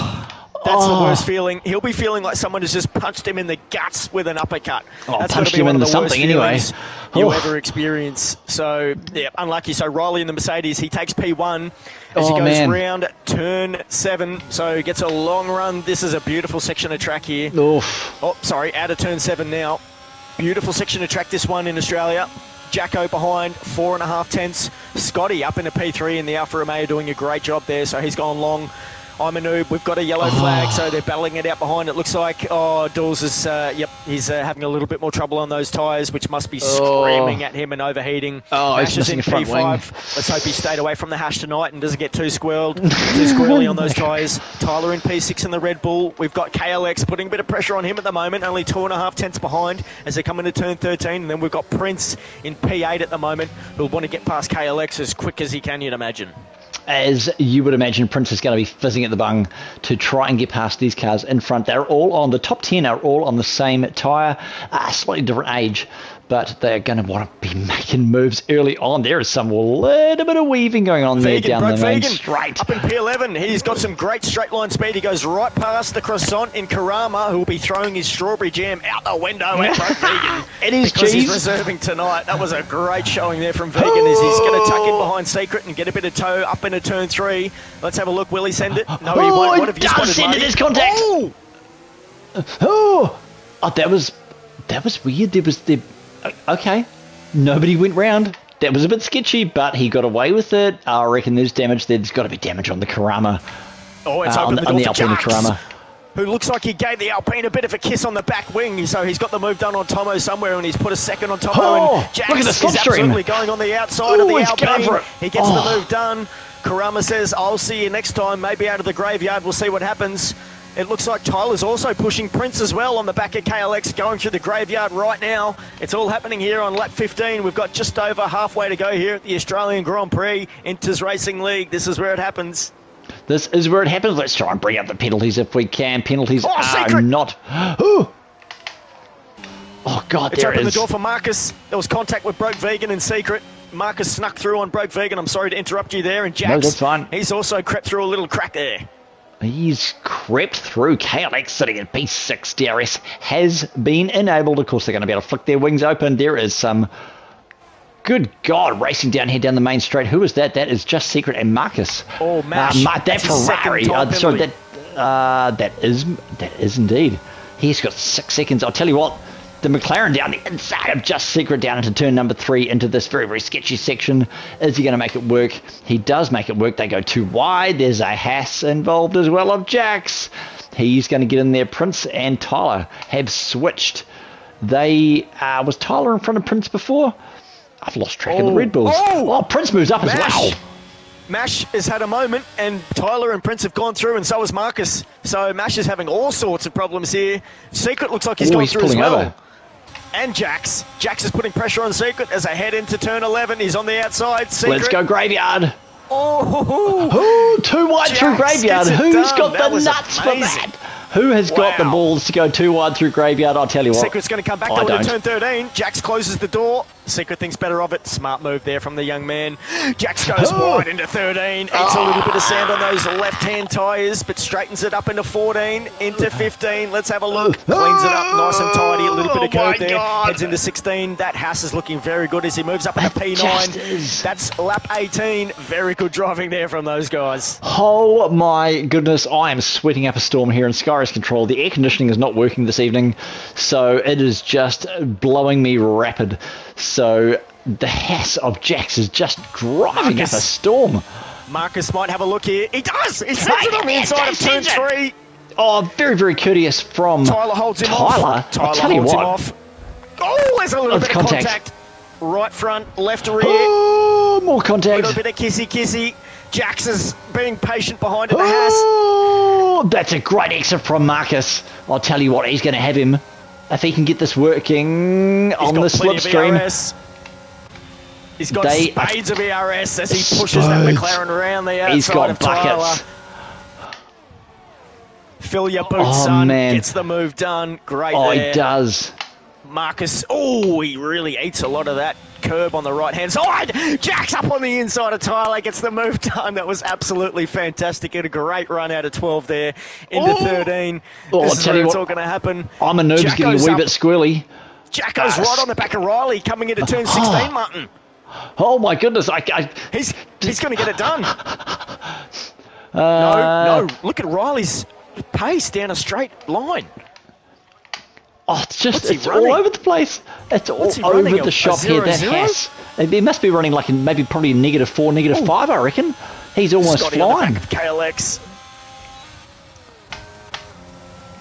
That's the worst feeling. He'll be feeling like someone has just punched him in the guts with an uppercut. That's punched him into something anyway. You ever experience. So, yeah, unlucky. So Riley in the Mercedes, he takes P1 as he goes round turn 7. So gets a long run. This is a beautiful section of track here. Oof. Oh, sorry, out of turn 7 now. Beautiful section of track, this one in Australia. Jacko behind, 4.5 tenths. Scotty up in a P3 in the Alfa Romeo doing a great job there. So he's gone long. I'm a noob. We've got a yellow flag, so they're battling it out behind. It looks like, Dawes is, he's having a little bit more trouble on those tyres, which must be screaming at him and overheating. He's missing a front P5. wing. Let's hope he stayed away from the hash tonight and doesn't get too squirrely on those tyres. Tyler in P6 in the Red Bull. We've got KLX putting a bit of pressure on him at the moment, only 2.5 tenths behind as they come into turn 13. And then we've got Prince in P8 at the moment, who'll want to get past KLX as quick as he can, you'd imagine. As you would imagine, Prince is going to be fizzing at the bung to try and get past these cars in front. They're all on the top 10, are all on the same tyre, slightly different age, but they're going to want to be making moves early on. There is some little bit of weaving going on there down the main straight. Up in P11, he's got some great straight line speed. He goes right past the croissant in Karama, who will be throwing his strawberry jam out the window at Broke Vegan. It is because cheese. He's reserving tonight. That was a great showing there from Vegan as he's going to tuck in behind Secret and get a bit of toe up into turn 3. Let's have a look. Will he send it? No, he won't. What have you spotted, send it as contact. That was weird. Okay, nobody went round. That was a bit sketchy, but he got away with it. I reckon there's damage. There's got to be damage on the Karama. Oh, it's opened the door for Alpine Karama, who looks like he gave the Alpine a bit of a kiss on the back wing. So he's got the move done on Tomo somewhere, and he's put a second on Tomo. And Jax look at the is absolutely going on the outside of the Alpine. He gets the move done. Karama says, "I'll see you next time. Maybe out of the graveyard. We'll see what happens." It looks like Tyler's also pushing Prince as well on the back of KLX, going through the graveyard right now. It's all happening here on lap 15. We've got just over halfway to go here at the Australian Grand Prix, Inters Racing League. This is where it happens. This is where it happens. Let's try and bring up the penalties if we can. Penalties are Secret. not... Oh, God, it's there opened is. the door for Marcus. There was contact with Broke Vegan in Secret. Marcus snuck through on Broke Vegan. I'm sorry to interrupt you there. And Jax, no, that's fine. He's also crept through a little crack there. He's crept through. KLX sitting at P6. DRS has been enabled. Of course, they're going to be able to flick their wings open. There is some Good God, racing down here down the main straight. Who is that? That is Just Secret and Marcus. Oh, Mash. That Ferrari. Sorry, that is indeed. He's got 6 seconds. I'll tell you what, the McLaren down the inside of Just Secret down into turn number 3 into this very, very sketchy section. Is he going to make it work? He does make it work. They go too wide. There's a Haas involved as well of Jax. He's going to get in there. Prince and Tyler have switched. Was Tyler in front of Prince before? I've lost track of the Red Bulls. Prince moves up as well. Mash has had a moment, and Tyler and Prince have gone through, and so has Marcus. So Mash is having all sorts of problems here. Secret looks like he's gone through as well. Over. And Jax. Jax is putting pressure on Secret as they head into turn 11. He's on the outside. Secret. Let's go Graveyard. 2 wide Jax through Graveyard. Who's got the nuts for that? Who has got the balls to go 2 wide through Graveyard? I'll tell you what. Secret's going to come back though to turn 13. Jax closes the door. Secret thinks better of it. Smart move there from the young man. Jax goes wide into 13. Eats a little bit of sand on those left-hand tyres, but straightens it up into 14, into 15. Let's have a look. Cleans it up nice and tidy. A little bit of curve there. Heads into 16. That Haas is looking very good as he moves up into P9. That's lap 18. Very good driving there from those guys. Oh my goodness. I am sweating up a storm here in Sky Race Control. The air conditioning is not working this evening, so it is just blowing me rapid. So the Haas of Jax is just driving up a storm. Marcus might have a look here. He does! He sends it on the inside of turn 3. Oh, very, very courteous from Tyler holds him off. Tyler, I'll tell you what. Oh, there's a little bit of contact. Right front, left rear. Oh, more contact. A little bit of kissy. Jax is being patient behind in the Haas. Oh, that's a great exit from Marcus. I'll tell you what, he's going to have him. If he can get this working on the slipstream. He's got spades of ERS as he pushes that McLaren around the outside. He's got buckets. Tyler. Fill your boots, son. Man. Gets the move done. Great there. He does. Marcus, he really eats a lot of that curb on the right-hand side. Jax up on the inside of Tyler, gets the move done. That was absolutely fantastic. Had a great run out of 12 there into 13. This is where it's all going to happen. I'm a nervous getting a wee bit squirrely. Jack goes right on the back of Riley coming into turn 16, Martin. Oh my goodness. He's going to get it done. No. Look at Riley's pace down a straight line. Oh, it's all over the place. It's all over the shop here. That Haas. It must be running like maybe probably -4, -5, I reckon. He's almost Scotty flying. On the back of KLX.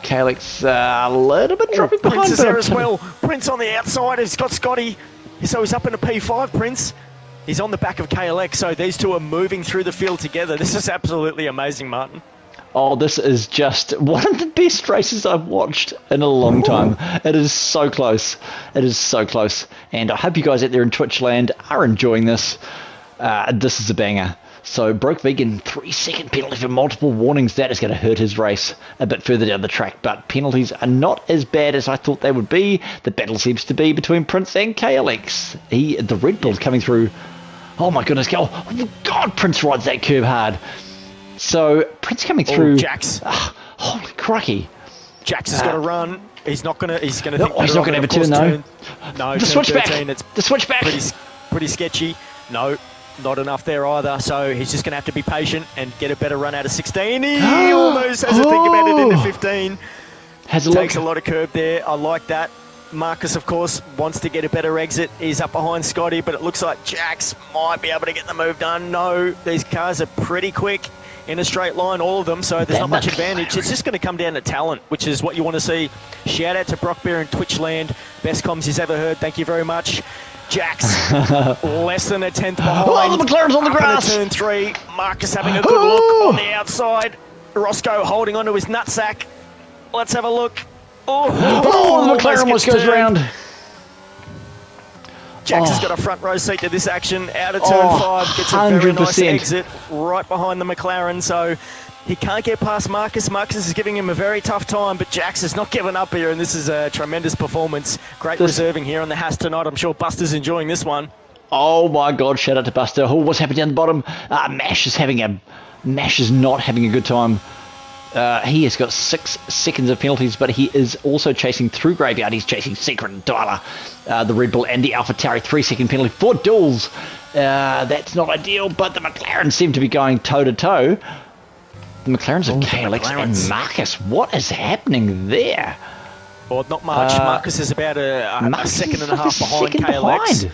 KLX a little bit dropping behind. Prince is there as well. Prince on the outside. He's got Scotty. So he's up into P5, Prince. He's on the back of KLX, so these two are moving through the field together. This is absolutely amazing, Martin. Oh, this is just one of the best races I've watched in a long time. It is so close. It is so close. And I hope you guys out there in Twitch land are enjoying this. This is a banger. So, Broke Vegan, 3-second penalty for multiple warnings. That is going to hurt his race a bit further down the track. But penalties are not as bad as I thought they would be. The battle seems to be between Prince and KLX. The Red Bull's coming through. Oh my goodness. Oh God, Prince rides that curb hard. So, Prince coming through. Jax. Holy crikey. Jax has got to run. He's not going to. He's going to. He's not going to have a turn though. No. The switchback. The switchback. Pretty sketchy. No, not enough there either. So he's just going to have to be patient and get a better run out of 16. He almost has to think about it into 15. Takes a lot of curb there. I like that. Marcus, of course, wants to get a better exit. He's up behind Scotty, but it looks like Jax might be able to get the move done. No, these cars are pretty quick in a straight line, all of them, so there's not much advantage. It's just going to come down to talent, which is what you want to see. Shout out to Brock Bear in Twitchland. Best comms he's ever heard. Thank you very much. Jax, less than a tenth behind. Oh, the McLaren's on the grass. Turn 3. Marcus having a good look on the outside. Roscoe holding onto his nutsack. Let's have a look. The McLaren almost goes round. Jax has got a front row seat to this action. Out of turn 5, gets a very nice exit right behind the McLaren. So he can't get past Marcus. Marcus is giving him a very tough time, but Jax has not given up here, and this is a tremendous performance. Great reserving here on the Haas tonight. I'm sure Buster's enjoying this one. Oh my God! Shout out to Buster. Oh, what's happening down the bottom? Mash is not having a good time. He has got 6 seconds of penalties, but he is also chasing through Graveyard. He's chasing Secret and Tyler, the Red Bull and the AlphaTauri. 3-second penalty for duels. That's not ideal, but the McLarens seem to be going toe-to-toe. The McLarens of KLX and Marcus. What is happening there? Well, not much. Marcus is about a second and a half behind KLX.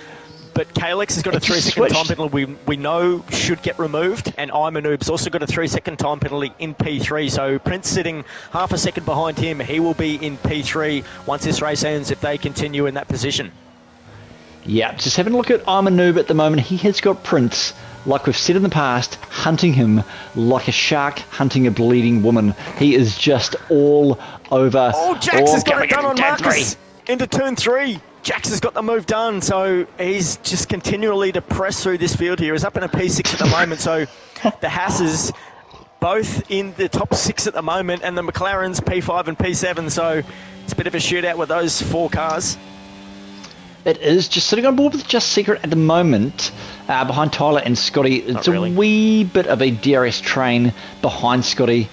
But KLX has got a 3-second time penalty we know should get removed, and Imanoob's also got a 3-second time penalty in P3. So Prince sitting half a second behind him. He will be in P3 once this race ends if they continue in that position. Yeah, just having a look at Imanoob at the moment. He has got Prince, like we've said in the past, hunting him like a shark hunting a bleeding woman. He is just all over. Oh, Jax has got it done on Marcus into turn 3. Jax has got the move done, so he's just continually to press through this field here. He's up in a P6 at the moment, so the Hasses both in the top 6 at the moment, and the McLarens P5 and P7, so it's a bit of a shootout with those 4 cars. It is just sitting on board with Just Secret at the moment, behind Tyler and Scotty. It's a wee bit of a DRS train behind Scotty.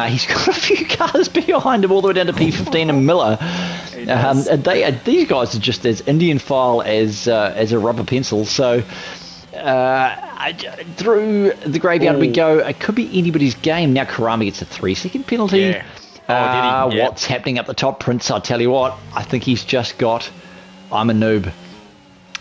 He's got a few cars behind him, all the way down to P15 and Miller. These guys are just as Indian file as a rubber pencil. So through the graveyard we go. It could be anybody's game. Now Karami gets a 3-second penalty. Yeah. What's happening up the top, Prince? I'll tell you what. I think he's just got Imanoob.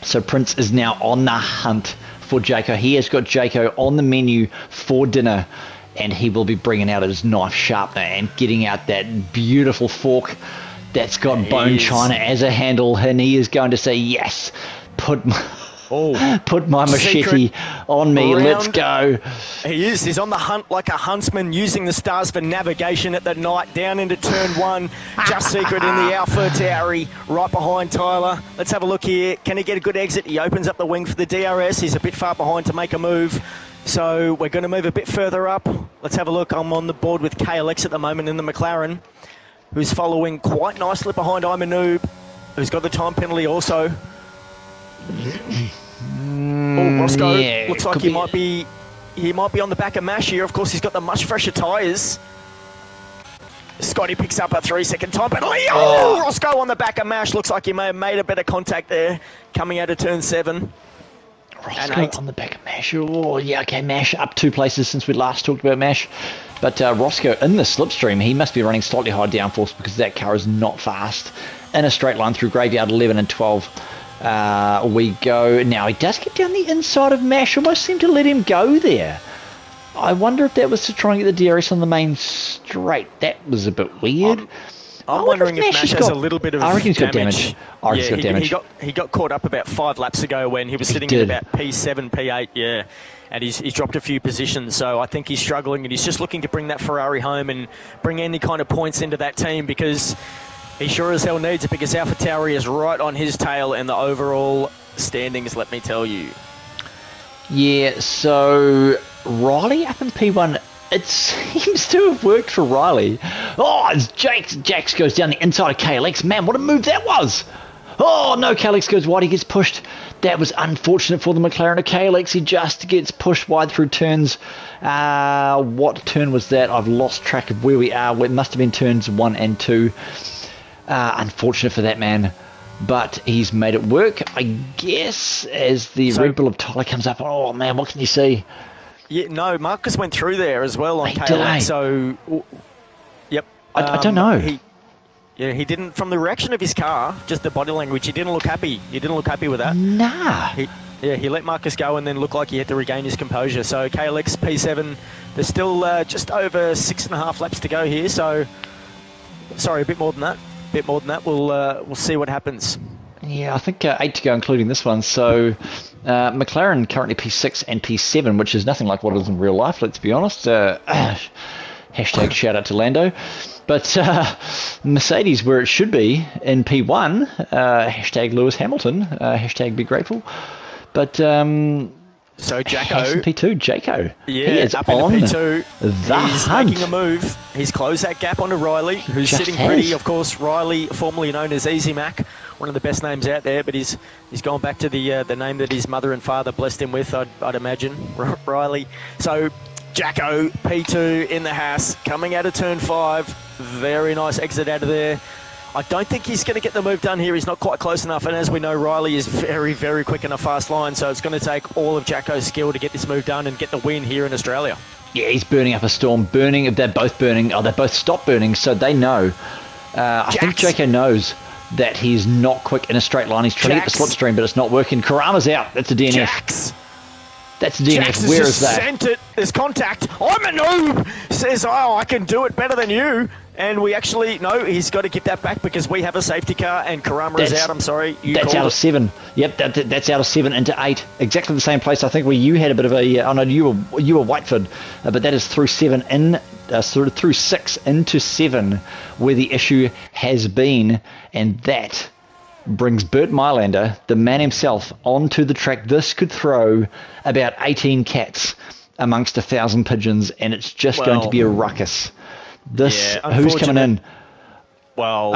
So Prince is now on the hunt for Jaco. He has got Jaco on the menu for dinner, and he will be bringing out his knife sharpener and getting out that beautiful fork that's got bone china as a handle, and he is going to say, yes, put my machete on me, let's go. He is. He's on the hunt like a huntsman, using the stars for navigation at the night, down into turn 1. Just Secret in the AlphaTauri, right behind Tyler. Let's have a look here. Can he get a good exit? He opens up the wing for the DRS. He's a bit far behind to make a move. So we're going to move a bit further up. Let's have a look. I'm on the board with KLX at the moment in the McLaren, who's following quite nicely behind Imanoob, who's got the time penalty also. Roscoe looks like he might be on the back of Mash here. Of course, he's got the much fresher tyres. Scotty picks up a 3-second time penalty. Roscoe on the back of Mash. Looks like he may have made a bit of contact there, coming out of turn 7. Roscoe on the back of Mash. Oh, yeah, okay, Mash up 2 places since we last talked about Mash. But Roscoe in the slipstream, he must be running slightly high downforce because that car is not fast. In a straight line through Graveyard 11 and 12. We go. Now, he does get down the inside of Mash. Almost seemed to let him go there. I wonder if that was to try and get the DRS on the main straight. That was a bit weird. I'm wondering if Mash has a little bit of damage. I reckon he's got damage. I reckon he's got damage. He got caught up about 5 laps ago when he was sitting in about P7, P8, yeah. And he's dropped a few positions, so I think he's struggling, and he's just looking to bring that Ferrari home and bring any kind of points into that team, because he sure as hell needs it, because AlphaTauri is right on his tail in the overall standings, let me tell you. Yeah, so Riley up in P1, it seems to have worked for Riley. Oh, it's Jax goes down the inside of KLX. Man, what a move that was. Oh, no, KLX goes wide. He gets pushed. That was unfortunate for the McLaren of KLX. He just gets pushed wide through turns. What turn was that? I've lost track of where we are. It must have been turns 1 and 2. Unfortunate for that man. But he's made it work, I guess, as the Red Bull of Tyler comes up. Oh, man, what can you see? Yeah, no, Marcus went through there as well on KLX. So, yep. I don't know. He didn't, from the reaction of his car, just the body language, he didn't look happy. He didn't look happy with that. Nah. He let Marcus go and then looked like he had to regain his composure. So KLX P7, there's still just over 6.5 laps to go here. So, sorry, a bit more than that. We'll see what happens. Yeah, I think 8 to go, including this one. So McLaren currently P6 and P7, which is nothing like what it is in real life, let's be honest. Hashtag shout out to Lando. But Mercedes, where it should be in P1, hashtag Lewis Hamilton, hashtag be grateful. But so Jaco, P2, Jaco, yeah, he is up on into P2. He's hunt. making a move. He's closed that gap onto Riley, who's sitting pretty. Of course, Riley, formerly known as Easy Mac, one of the best names out there. But he's gone back to the name that his mother and father blessed him with. I'd imagine, Riley. So Jacko, P2 in the Haas, coming out of turn 5. Very nice exit out of there. I don't think he's going to get the move done here. He's not quite close enough. And as we know, Riley is very, very quick in a fast line. So it's going to take all of Jacko's skill to get this move done and get the win here in Australia. Yeah, he's burning up a storm. They're both burning. Oh, they both stopped burning, so they know. I think Jacko knows that he's not quick in a straight line. He's trying to get the slipstream, but it's not working. Karama's out. That's a DNF. That's a DNF. Jax Where has is that? Sent it. There's contact. I'm a noob. Says, oh, I can do it better than you. And we actually, no, he's got to give that back because we have a safety car and Karama is out. I'm sorry. That's out of 7. Yep, that's out of 7 into 8. Exactly the same place, I think, where you had a bit of a... Oh, no, you were Whiteford. But that is through 7 in... through 6 into 7 where the issue has been. And that brings Bert Mylander, the man himself, onto the track. This could throw about 18 cats amongst 1,000 pigeons, and it's just going to be a ruckus. Who's coming in? Well,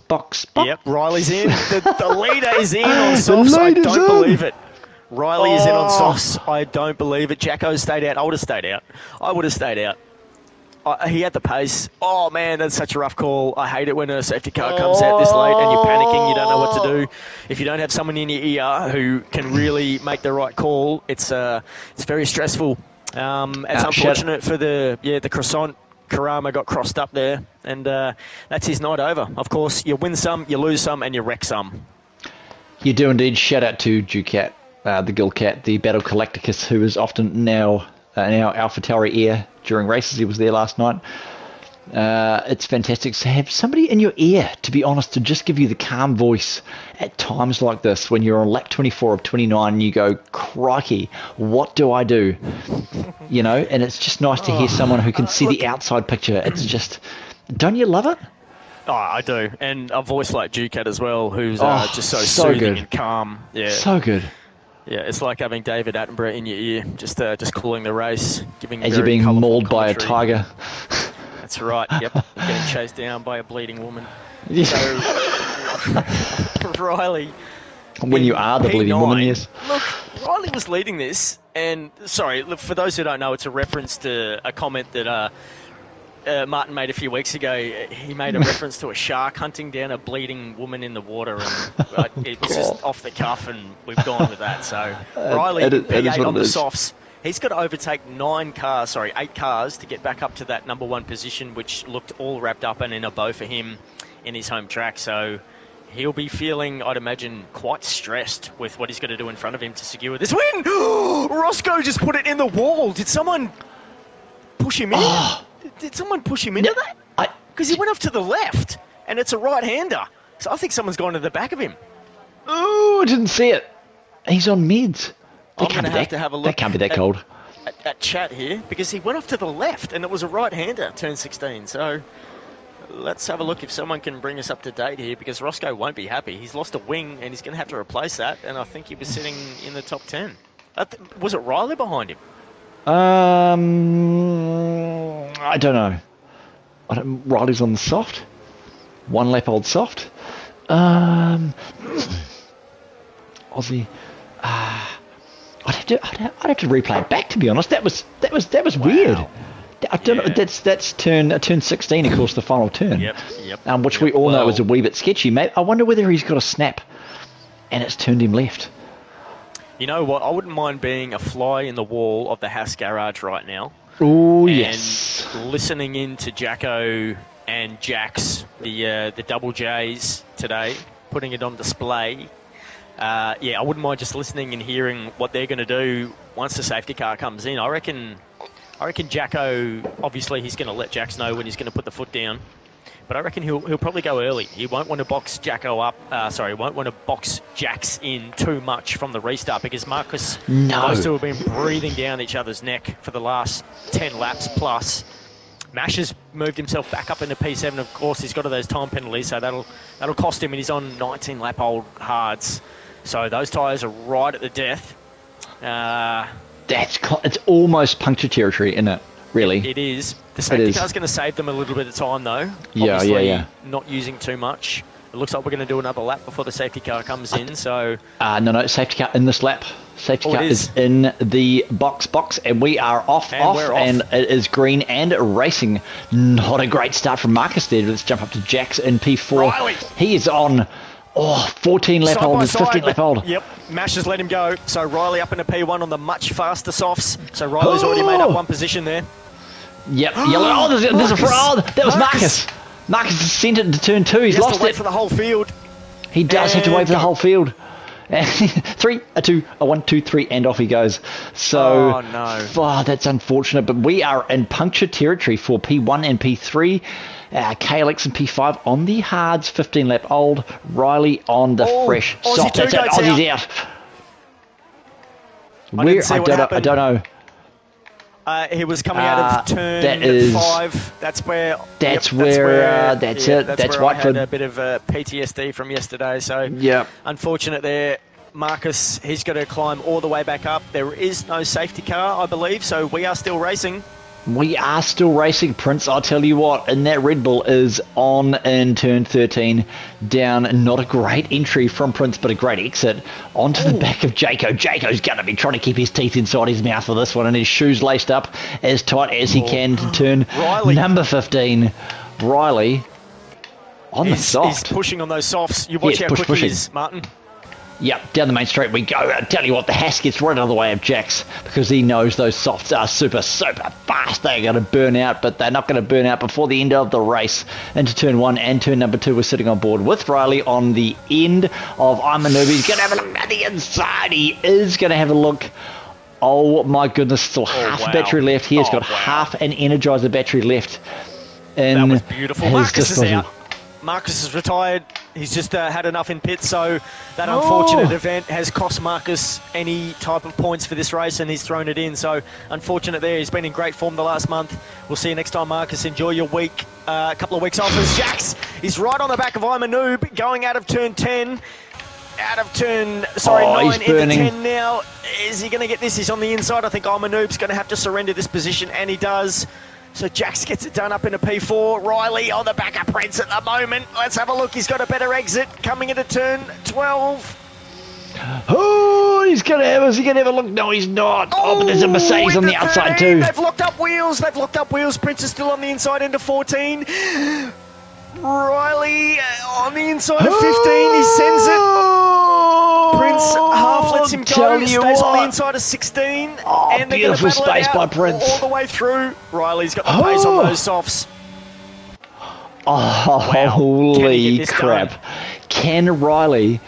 box. Yep, Riley's in. The leader is in on softs. I don't believe it. Riley is in on softs. I don't believe it. Jacko stayed out. I would have stayed out. He had the pace. Oh, man, that's such a rough call. I hate it when a safety car comes out this late and you're panicking. You don't know what to do. If you don't have someone in your ear who can really make the right call, it's very stressful. It's unfortunate for the croissant. Karama got crossed up there, and that's his night over. Of course, you win some, you lose some, and you wreck some. You do indeed. Shout out to Ducat, the Gill Cat, the Battle Galacticus, who is often now AlphaTauri Air during races. He was there last night. It's fantastic to have somebody in your ear, to be honest, to just give you the calm voice at times like this when you're on lap 24 of 29 and you go, crikey, what do I do? You know, and it's just nice to hear someone who can see the outside picture. It's just, don't you love it? Oh, I do. And a voice like Ducat as well, who's just so soothing good. and calm. Yeah, so good. Yeah, it's like having David Attenborough in your ear, just calling the race, giving as you're being mauled by a tiger. That's right. Yep, you're getting chased down by a bleeding woman. Yeah. So Riley. When you are the bleeding woman, yes. Look, Riley was leading this, and sorry, look, for those who don't know, it's a reference to a comment that Martin made a few weeks ago. He made a reference to a shark hunting down a bleeding woman in the water, and it was just off the cuff, and we've gone with that. So Riley, P8 on the softs. He's got to overtake 8 cars to get back up to that number 1 position, which looked all wrapped up and in a bow for him in his home track. So he'll be feeling, I'd imagine, quite stressed with what he's got to do in front of him to secure this win. Roscoe just put it in the wall. Did someone push him in? Did someone push him into that? Because he went off to the left, and it's a right-hander. So I think someone's gone to the back of him. Oh, I didn't see it. He's on mids. I'm going to have to have a look. That can't be that cold. At chat here, because he went off to the left, and it was a right-hander, turn 16. So let's have a look if someone can bring us up to date here, because Roscoe won't be happy. He's lost a wing, and he's going to have to replace that, and I think he was sitting in the top 10. Was it Riley behind him? I don't know. Riley's on the soft. 1 lap old soft. Aussie. I'd have to replay it back, to be honest. That was weird. I don't know. That's turn 16, of course, the final turn. Yep. Which we all know is a wee bit sketchy. Mate, I wonder whether he's got a snap, and it's turned him left. You know what? I wouldn't mind being a fly in the wall of the Haas garage right now. Oh yes. Listening in to Jacko and Jax, the double J's today, putting it on display. I wouldn't mind just listening and hearing what they're going to do once the safety car comes in. I reckon Jacko, obviously he's going to let Jax know when he's going to put the foot down, but I reckon he'll probably go early. He won't want to box Jacko up. He won't want to box Jax in too much from the restart, because Marcus, those two have been breathing down each other's neck for the last 10 laps plus. Mash has moved himself back up into P7. Of course, he's got those time penalties, so that'll cost him, and he's on 19 lap old hards. So those tyres are right at the death. It's almost puncture territory, isn't it? Really? It is. The safety car's going to save them a little bit of time, though. Yeah. Not using too much. It looks like we're going to do another lap before the safety car comes in, so... No, safety car in this lap. Safety car is is in the box, and we are off, and it is green and racing. Not a great start from Marcus there. Let's jump up to Jax in P4. Riley. He is on 14 lap old, is 15 lap old. Yep, Mash has let him go. So Riley up into P1 on the much faster softs. So Riley's already made up one position there. Yep, yellow. There's a fraud. That was Marcus. Marcus has sent it into turn 2. He's lost to wait it. for the whole field. He does have to wait for the whole field. 3, a 2, a 1, 2, 3, and off he goes. So, that's unfortunate. But we are in puncture territory for P1 and P3. KLX and P5 on the hards, 15 lap old. Riley on the fresh soft. That's it. Aussie's out. I don't know. He was coming out of turn 5. That's where. That's it. That's where I had Whiteford. a bit of PTSD from yesterday. So unfortunate there. Marcus, he's got to climb all the way back up. There is no safety car, I believe. So we are still racing. We are still racing, Prince. I'll tell you what, and that Red Bull is on in turn 13, down. Not a great entry from Prince, but a great exit onto the back of Jaco. Jaco's going to be trying to keep his teeth inside his mouth for this one, and his shoes laced up as tight as he can to turn number 15. Riley on the soft. He's pushing on those softs. You watch how quick he is, Martin. Yep, down the main straight we go. I tell you what, the Haas gets right out of the way of Jax because he knows those softs are super fast. They're going to burn out, but they're not going to burn out before the end of the race. Into turn 1 and turn number 2, we're sitting on board with Riley on the end of Imanubi. He's going to have a look at the inside. He is going to have a look. Oh my goodness, still half a battery left. He has got half an Energizer battery left. That was beautiful. Marcus is out. Marcus is retired. He's just had enough in pits, so that unfortunate event has cost Marcus any type of points for this race, and he's thrown it in. So unfortunate there. He's been in great form the last month. We'll see you next time, Marcus. Enjoy your week. A couple of weeks off as Jax is right on the back of Imanoob, going out of turn 10. Out of turn, 9 into 10 now. Is he going to get this? He's on the inside. I think Imanoob's going to have to surrender this position, and he does. So Jax gets it done up into P4. Riley on the back of Prince at the moment. Let's have a look. He's got a better exit coming into turn 12. Oh, is he going to have a look? No, he's not. But there's a Mercedes on the outside too. They've locked up wheels. Prince is still on the inside into 14. Riley on the inside of 15. He sends it. Prince half lets him go, stays on the inside of 16, and they're going to battle it out by Prince all the way through. Riley's got the pace on those softs. Holy crap. Can Riley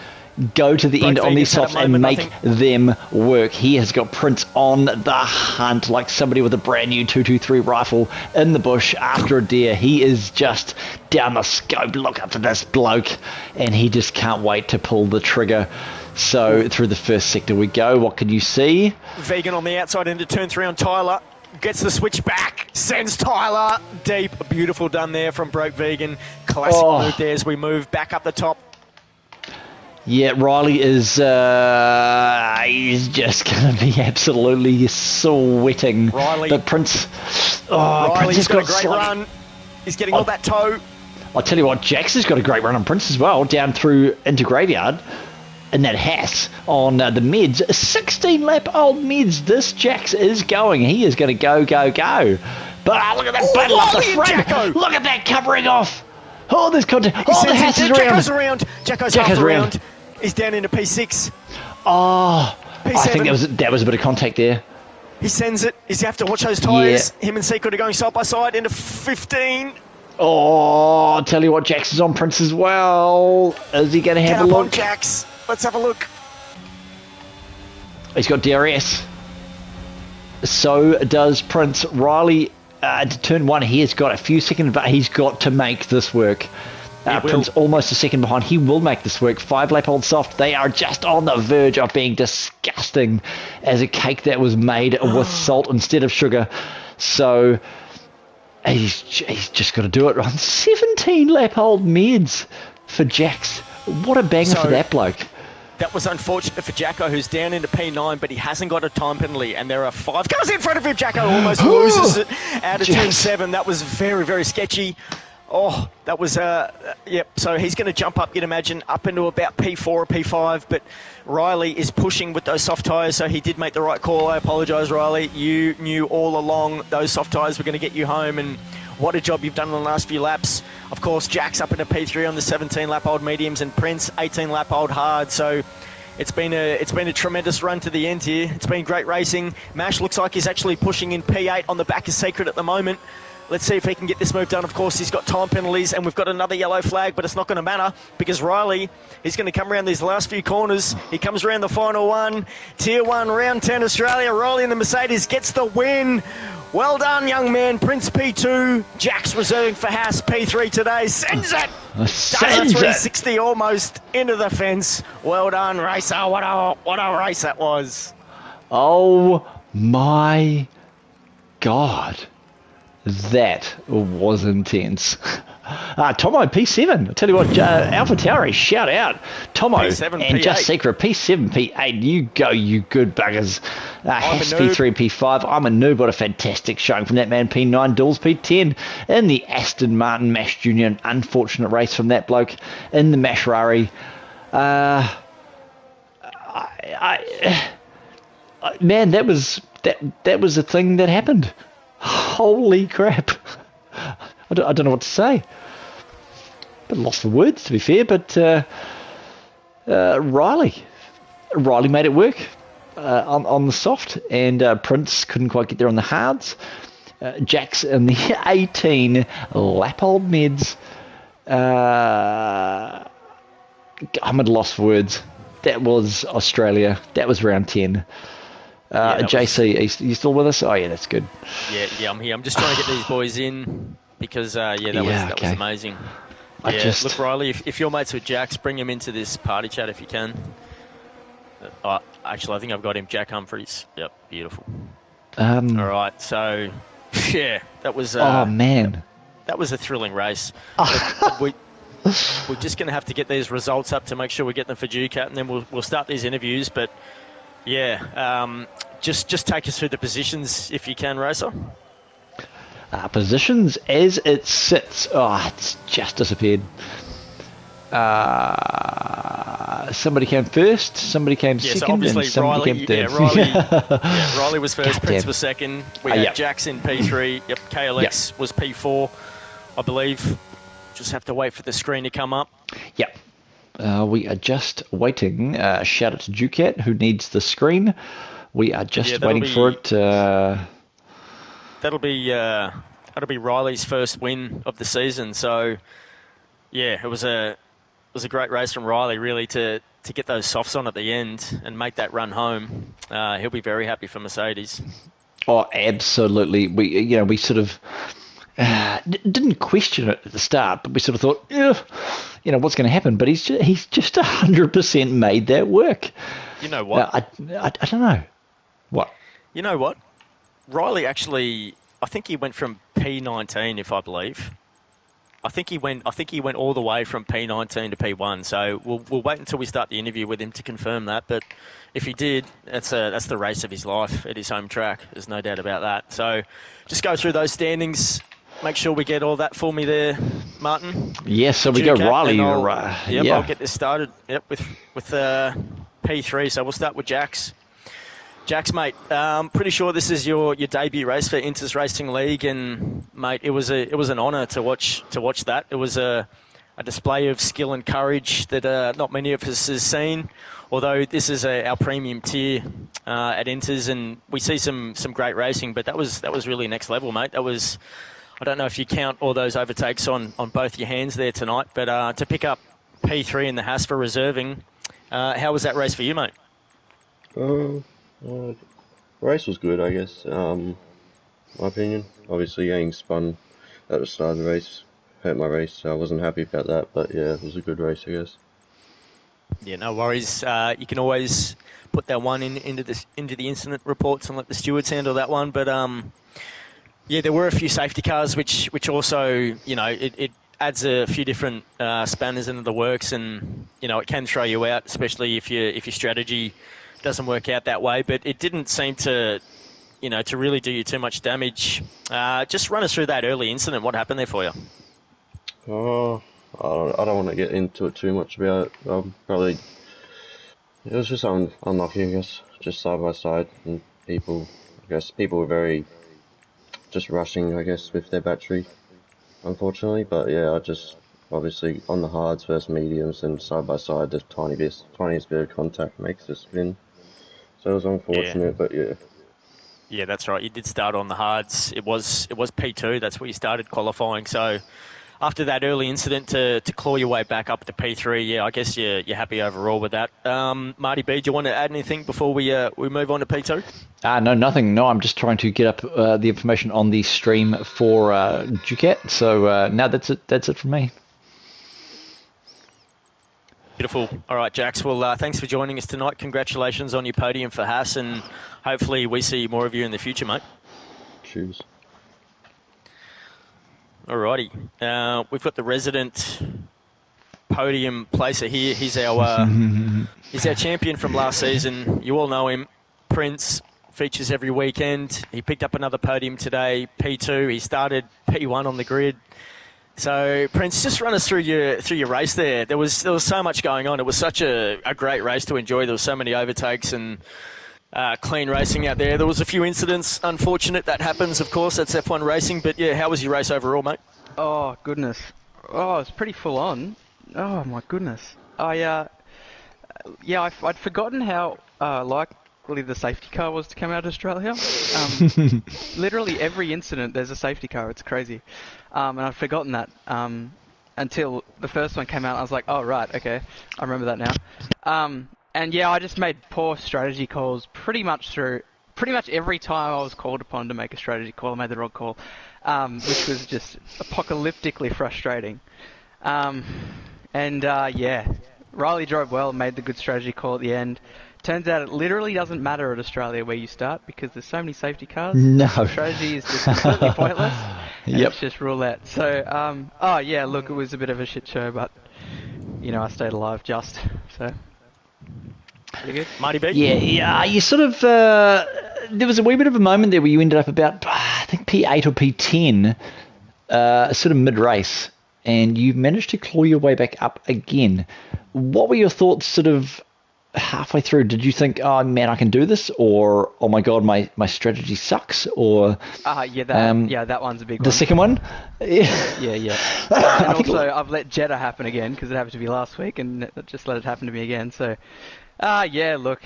go to the end on these softs and make them work? He has got Prince on the hunt like somebody with a brand new 223 rifle in the bush after a deer. He is just down the scope. Look up to this bloke, and he just can't wait to pull the trigger. So through the first sector we go. What can you see? Vegan on the outside into turn 3 on Tyler. Gets the switch back. Sends Tyler deep. Beautiful done there from Broke Vegan. Classic move there as we move back up the top. Yeah, Riley is he's just going to be absolutely sweating. Riley. But Prince... Riley's Prince got a great run. He's getting all that toe. I'll tell you what, Jax has got a great run on Prince as well, down through into Graveyard. And that Haas on the mids, 16-lap-old mids. This Jax is going. He is going to go. But look at that battle up the front. Jacko. Look at that covering off. Oh, there's contact. The Haas is around. Jacko's half around. He's down into P6. I think that was a bit of contact there. He sends it. He's have to watch those tyres. Yeah. Him and Secret are going side by side into 15. I'll tell you what, Jax is on Prince as well. Is he going to have a look? On Jax. Let's have a look. He's got DRS. So does Prince. Riley to turn 1. He has got a few seconds, but he's got to make this work. Prince almost a second behind. He will make this work. 5-lap-old soft. They are just on the verge of being disgusting as a cake that was made with salt instead of sugar. So he's just got to do it on 17-lap-old meds for Jax. What a banger for that bloke. That was unfortunate for Jacko, who's down into P9, but he hasn't got a time penalty, and there are 5 cars in front of him. Jacko almost loses it out of turn 7. That was very, very sketchy. Oh, that was, yep. So he's going to jump up, you'd imagine, up into about P4 or P5. But Riley is pushing with those soft tyres, so he did make the right call. I apologise, Riley. You knew all along those soft tyres were going to get you home, and what a job you've done in the last few laps. Of course, Jack's up into P3 on the 17-lap-old mediums, and Prince 18-lap-old hard. So it's been a tremendous run to the end here. It's been great racing. Mash looks like he's actually pushing in P8 on the back of Secret at the moment. Let's see if he can get this move done. Of course, he's got time penalties, and we've got another yellow flag, but it's not going to matter because Riley, he's going to come around these last few corners. He comes around the final one. Tier 1, round 10 Australia. Riley in the Mercedes gets the win. Well done, young man. Prince P2. Jack's reserving for Haas P3 today. Sends it! Does a 360 almost into the fence. Well done, racer. What a race that was. Oh, my God. That was intense. Tomo, P7. I tell you what, Alpha Tauri, shout out. Tomo P7, and P8. Just Secret, P7, P8. You go, you good buggers. Haas P3, P5. I'm a noob. What a fantastic showing from that man. P9, Dulls, P10. In the Aston Martin Mash Jr. An unfortunate race from that bloke. In the Mash Rari. Man, that was a thing that happened. Holy crap. I don't know what to say. But lost for words, to be fair. But Riley made it work on the soft, and Prince couldn't quite get there on the hards. Jack's in the 18 lap-old meds. I'm at a loss for words. That was Australia. That was round 10. JC, are you still with us? Oh, yeah, that's good. Yeah, I'm here. I'm just trying to get these boys in because, that was amazing. Look, Riley, if you're mates with Jax, bring him into this party chat if you can. Actually, I think I've got him. Jack Humphreys. Yep, beautiful. All right, so, yeah, that was... oh, man. That was a thrilling race. We're just going to have to get these results up to make sure we get them for Ducat, and then we'll start these interviews, but... Yeah, just take us through the positions if you can, Racer. Positions as it sits. Oh, it's just disappeared. Somebody came first, somebody came second, so obviously and somebody Riley, came third. Riley was first, God Prince damn. was second. We had Jax in P3. Yep, KLX was P4, I believe. Just have to wait for the screen to come up. Yep. We are just waiting. Shout out to Ducat, who needs the screen. We are just waiting for it. That'll be Riley's first win of the season. So, yeah, it was a great race from Riley, really, to get those softs on at the end and make that run home. He'll be very happy for Mercedes. Oh, absolutely. We sort of didn't question it at the start, but we sort of thought, what's going to happen? But he's just 100% made that work. You know what? I don't know. What? You know what? Riley actually, I think he went from P19, if I believe. I think he went all the way from P19 to P1. So we'll wait until we start the interview with him to confirm that. But if he did, that's the race of his life at his home track. There's no doubt about that. So just go through those standings. Make sure we get all that for me there, Martin. Yes, so we go Riley. I'll get this started. Yep, with P3. So we'll start with Jax. Jax, mate, pretty sure this is your debut race for Inters Racing League, and mate, it was an honour to watch that. It was a display of skill and courage that not many of us has seen. Although this is our premium tier at Inters, and we see some great racing, but that was really next level, mate. That was. I don't know if you count all those overtakes on both your hands there tonight, but to pick up P3 in the Haas for reserving, how was that race for you, mate? Race was good, I guess. My opinion. Obviously, getting spun at the start of the race hurt my race, so I wasn't happy about that. But yeah, it was a good race, I guess. Yeah, no worries. You can always put that one into the incident reports and let the stewards handle that one, but yeah, there were a few safety cars, which also, it adds a few different spanners into the works, and it can throw you out, especially if your strategy doesn't work out that way. But it didn't seem to really do you too much damage. Just run us through that early incident. What happened there for you? Oh, I don't want to get into it too much about it. Probably it was just unlucky, I guess, just side by side, and people were very just rushing, I guess, with their battery, unfortunately. But yeah, I just obviously on the hards versus mediums and side by side, the tiniest bit of contact makes a spin. So it was Yeah. unfortunate, but yeah. Yeah, that's right. You did start on the hards. It was P2. That's where you started qualifying. So after that early incident to claw your way back up to P3, yeah, I guess you're happy overall with that. Marty B, do you want to add anything before we move on to P2? No, nothing. No, I'm just trying to get up the information on the stream for Duquette. So now that's it. That's it from me. Beautiful. All right, Jax. Well, thanks for joining us tonight. Congratulations on your podium for Haas, and hopefully we see more of you in the future, mate. Cheers. All righty. We've got the resident podium placer here. He's our champion from last season. You all know him. Prince features every weekend. He picked up another podium today, P2. He started P1 on the grid. So, Prince, just run us through your race there. There was so much going on. It was such a great race to enjoy. There were so many overtakes and clean racing out there. There was a few incidents, unfortunate. That happens, of course. That's F1 racing. But, yeah, how was your race overall, mate? Oh, goodness. Oh, it's pretty full on. Oh, my goodness. I'd forgotten how likely the safety car was to come out of Australia. Literally every incident, there's a safety car. It's crazy. And I'd forgotten that until the first one came out. I was like, oh, right, okay. I remember that now. And yeah, I just made poor strategy calls pretty much every time I was called upon to make a strategy call. I made the wrong call, which was just apocalyptically frustrating. Yeah, Riley drove well and made the good strategy call at the end. Turns out it literally doesn't matter at Australia where you start because there's so many safety cars. No. Strategy is just completely pointless. And Yep. It's just roulette. So, look, it was a bit of a shit show, but, I stayed alive just. So, pretty good. Marty B? Yeah, you sort of... there was a wee bit of a moment there where you ended up about, I think, P8 or P10, sort of mid-race, and you managed to claw your way back up again. What were your thoughts sort of halfway through? Did you think, oh, man, I can do this? Or, oh, my God, my strategy sucks? Or... that one's a big one. The second one? Yeah. And also, I've let Jeddah happen again because it happened to me last week, and just let it happen to me again. So, look,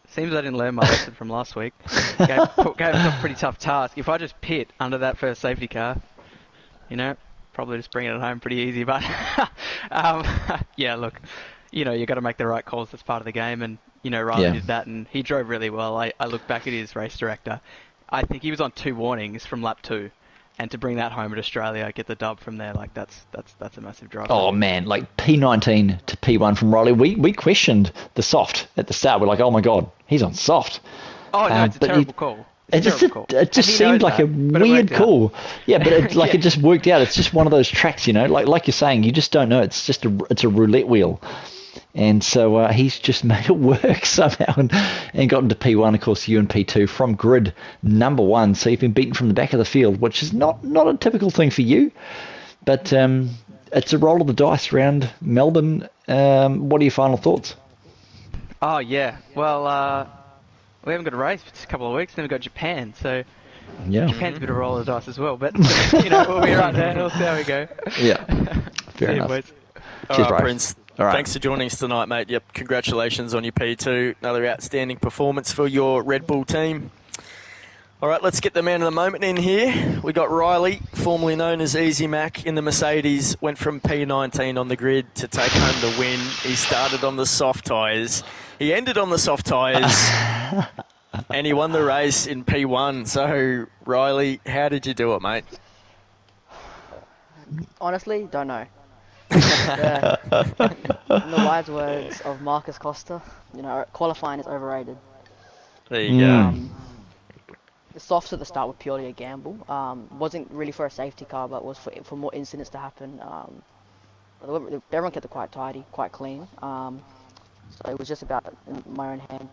seems I didn't learn my lesson from last week. Gave myself a pretty tough task. If I just pit under that first safety car, probably just bring it home pretty easy. But, look, you got to make the right calls. That's part of the game, and Riley did that, and he drove really well. I look back at his race director. I think he was on 2 warnings from lap 2, and to bring that home at Australia, get the dub from there, like that's a massive drive. Oh man, like P19 to P1 from Riley. We questioned the soft at the start. We're like, oh my God, he's on soft. Oh no, it's a terrible call. It just seemed like a weird call. Yeah, but it just worked out. It's just one of those tracks, like you're saying, you just don't know. It's just it's a roulette wheel. And so he's just made it work somehow and got into P1, of course, you in P2 from grid number 1. So you've been beaten from the back of the field, which is not a typical thing for you. But it's a roll of the dice around Melbourne. What are your final thoughts? Oh, yeah. Well, we haven't got a race for just a couple of weeks. Then we've got Japan. So Japan's a bit of a roll of the dice as well. But, we'll be right there. We'll see how we go. Yeah, fair enough. Boys. Cheers, Prince. All right. Thanks for joining us tonight, mate. Yep, congratulations on your P2. Another outstanding performance for your Red Bull team. All right, let's get the man of the moment in here. We got Riley, formerly known as Easy Mac, in the Mercedes, went from P19 on the grid to take home the win. He started on the soft tyres. He ended on the soft tyres, and he won the race in P1. So, Riley, how did you do it, mate? Honestly, don't know. In the wise words of Marcus Costa, qualifying is overrated. There you go. The softs at the start were purely a gamble. Wasn't really for a safety car, but was for more incidents to happen. Everyone kept it quite tidy, quite clean. So it was just about in my own hand,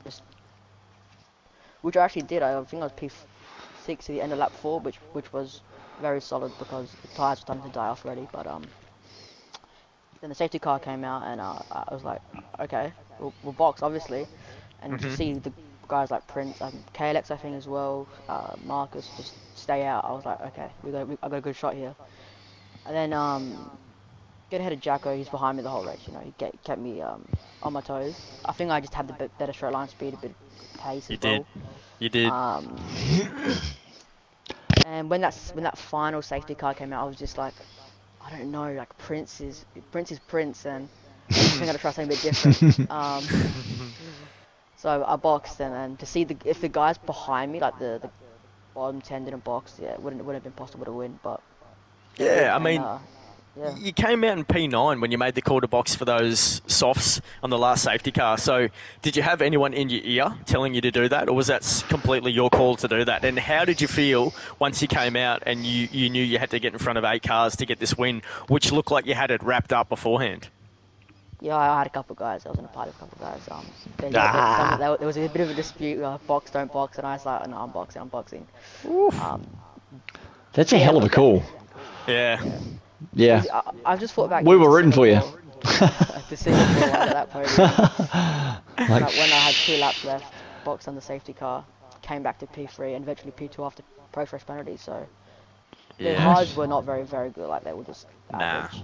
which I actually did. I think I was P6 to the end of lap 4, which was very solid because the tyres were starting to die off already. But then the safety car came out, and I was like, okay, we'll box obviously, and to see the guys like Prince, KLX I think as well, Marcus just stay out. I was like, okay, I got a good shot here. And then get ahead of Jacko. He's behind me the whole race. You know, he kept me on my toes. I think I just had the better straight line speed, a bit of pace as well. You did. And when that final safety car came out, I was just like, I don't know, like Prince is Prince, and I think I gotta try something a bit different. So I boxed, and to see if the guys behind me, like the bottom 10 didn't box, yeah, it wouldn't have been possible to win. But yeah, I mean, you came out in P9 when you made the call to box for those softs on the last safety car. So did you have anyone in your ear telling you to do that, or was that completely your call to do that? And how did you feel once you came out and you knew you had to get in front of 8 cars to get this win, which looked like you had it wrapped up beforehand? Yeah, I had a couple of guys. I was in a party with a couple of guys. There was a bit of a dispute, box, don't box, and I was like, no, I'm boxing. That's a hell of a call. Yeah. I just thought back. We were rooting for you. To see at that podium. Like when I had 2 laps left, boxed on the safety car, came back to P3 and eventually P2 after post-race penalty. So the cars were not very, very good. Like they were just average.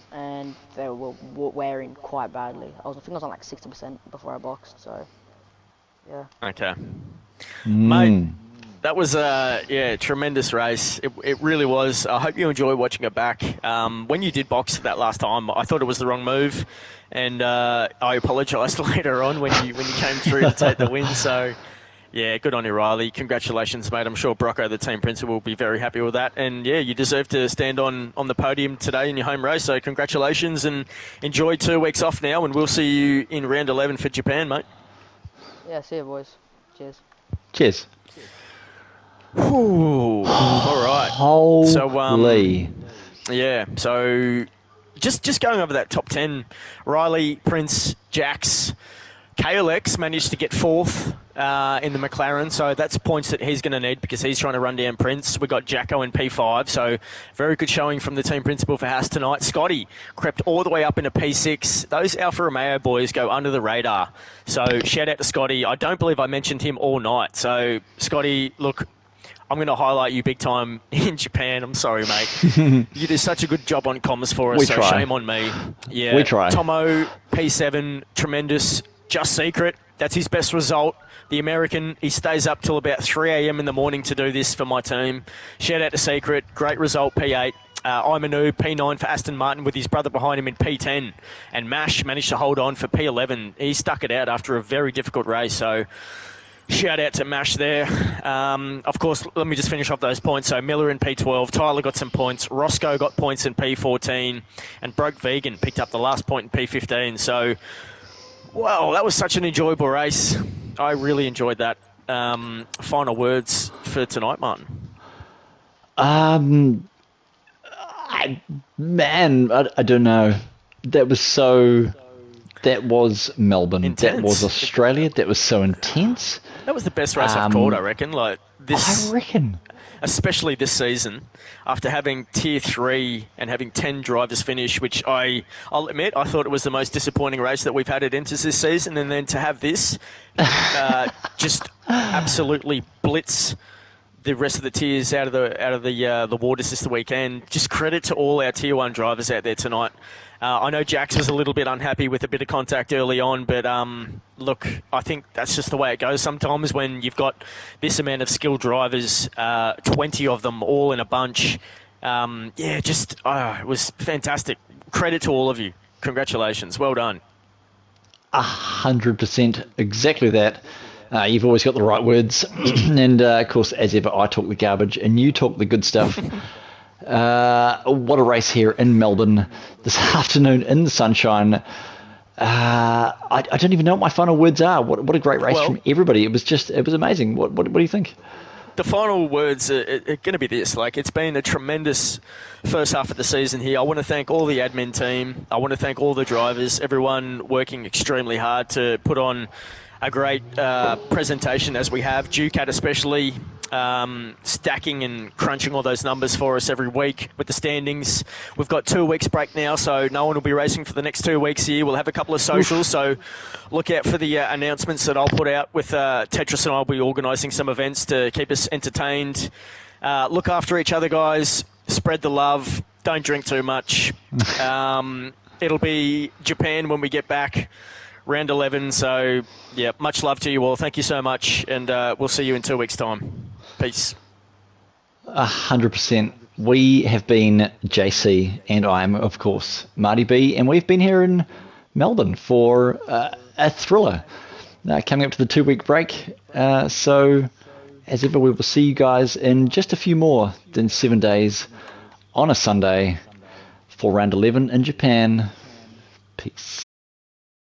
And they were wearing quite badly. I think I was on like 60% before I boxed. So yeah. Okay. Mate, that was a tremendous race. It really was. I hope you enjoy watching it back. When you did box that last time, I thought it was the wrong move, and I apologised later on when you came through to take the win. So yeah, good on you, Riley. Congratulations, mate. I'm sure Brocco, the team principal, will be very happy with that. And yeah, you deserve to stand on the podium today in your home race. So congratulations, and enjoy 2 weeks off now. And we'll see you in round 11 for Japan, mate. Yeah, see you, boys. Cheers. Ooh, all right. Holy. So just going over that top 10, Riley, Prince, Jax, KLX managed to get 4th in the McLaren, so that's points that he's going to need because he's trying to run down Prince. We got Jacko in P5, so very good showing from the team principal for Haas tonight. Scotty crept all the way up into P6. Those Alfa Romeo boys go under the radar, so shout out to Scotty. I don't believe I mentioned him all night, so Scotty, look, I'm going to highlight you big time in Japan. I'm sorry, mate. You did such a good job on comms for us, so shame on me. Yeah, we try. Tomo, P7, tremendous. Just Secret, that's his best result. The American, he stays up till about 3 a.m. in the morning to do this for my team. Shout out to Secret, great result, P8. Imanu, P9 for Aston Martin with his brother behind him in P10. And Mash managed to hold on for P11. He stuck it out after a very difficult race, so shout out to Mash there. Of course, let me just finish off those points. So Miller in P12, Tyler got some points, Roscoe got points in P14, and Broke Vegan picked up the last point in P15. So, well, that was such an enjoyable race. I really enjoyed that. Final words for tonight, Martin? I don't know. That was Melbourne. Intense. That was Australia. That was so intense. That was the best race I've called, I reckon. I reckon. Especially this season, after having Tier 3 and having 10 drivers finish, which I'll admit, I thought it was the most disappointing race that we've had at Inters this season, and then to have this just absolutely blitz the rest of the tiers out of the waters this weekend. Just credit to all our Tier 1 drivers out there tonight. I know Jax was a little bit unhappy with a bit of contact early on, but look, I think that's just the way it goes sometimes when you've got this amount of skilled drivers, 20 of them all in a bunch. It was fantastic. Credit to all of you. Congratulations. Well done. 100%. Exactly that. You've always got the right words. And, of course, as ever, I talk the garbage and you talk the good stuff. What a race here in Melbourne this afternoon in the sunshine. I don't even know what my final words are. What a great race from everybody. It was amazing. What do you think? The final words are going to be this. It's been a tremendous first half of the season here. I want to thank all the admin team. I want to thank all the drivers, everyone working extremely hard to put on a great presentation as we have. Ducat especially, stacking and crunching all those numbers for us every week with the standings. We've got 2 weeks break now, so no one will be racing for the next 2 weeks here. We'll have a couple of socials, so look out for the announcements that I'll put out with Tetris, and I'll be organising some events to keep us entertained. Look after each other, guys. Spread the love. Don't drink too much. It'll be Japan when we get back. Round 11, so yeah, much love to you all. Thank you so much, and we'll see you in 2 weeks' time. Peace. 100%. We have been JC, and I'm, of course, Marty B, and we've been here in Melbourne for a thriller coming up to the 2 week break. So, as ever, we will see you guys in just a few more than 7 days on a Sunday for round 11 in Japan. Peace.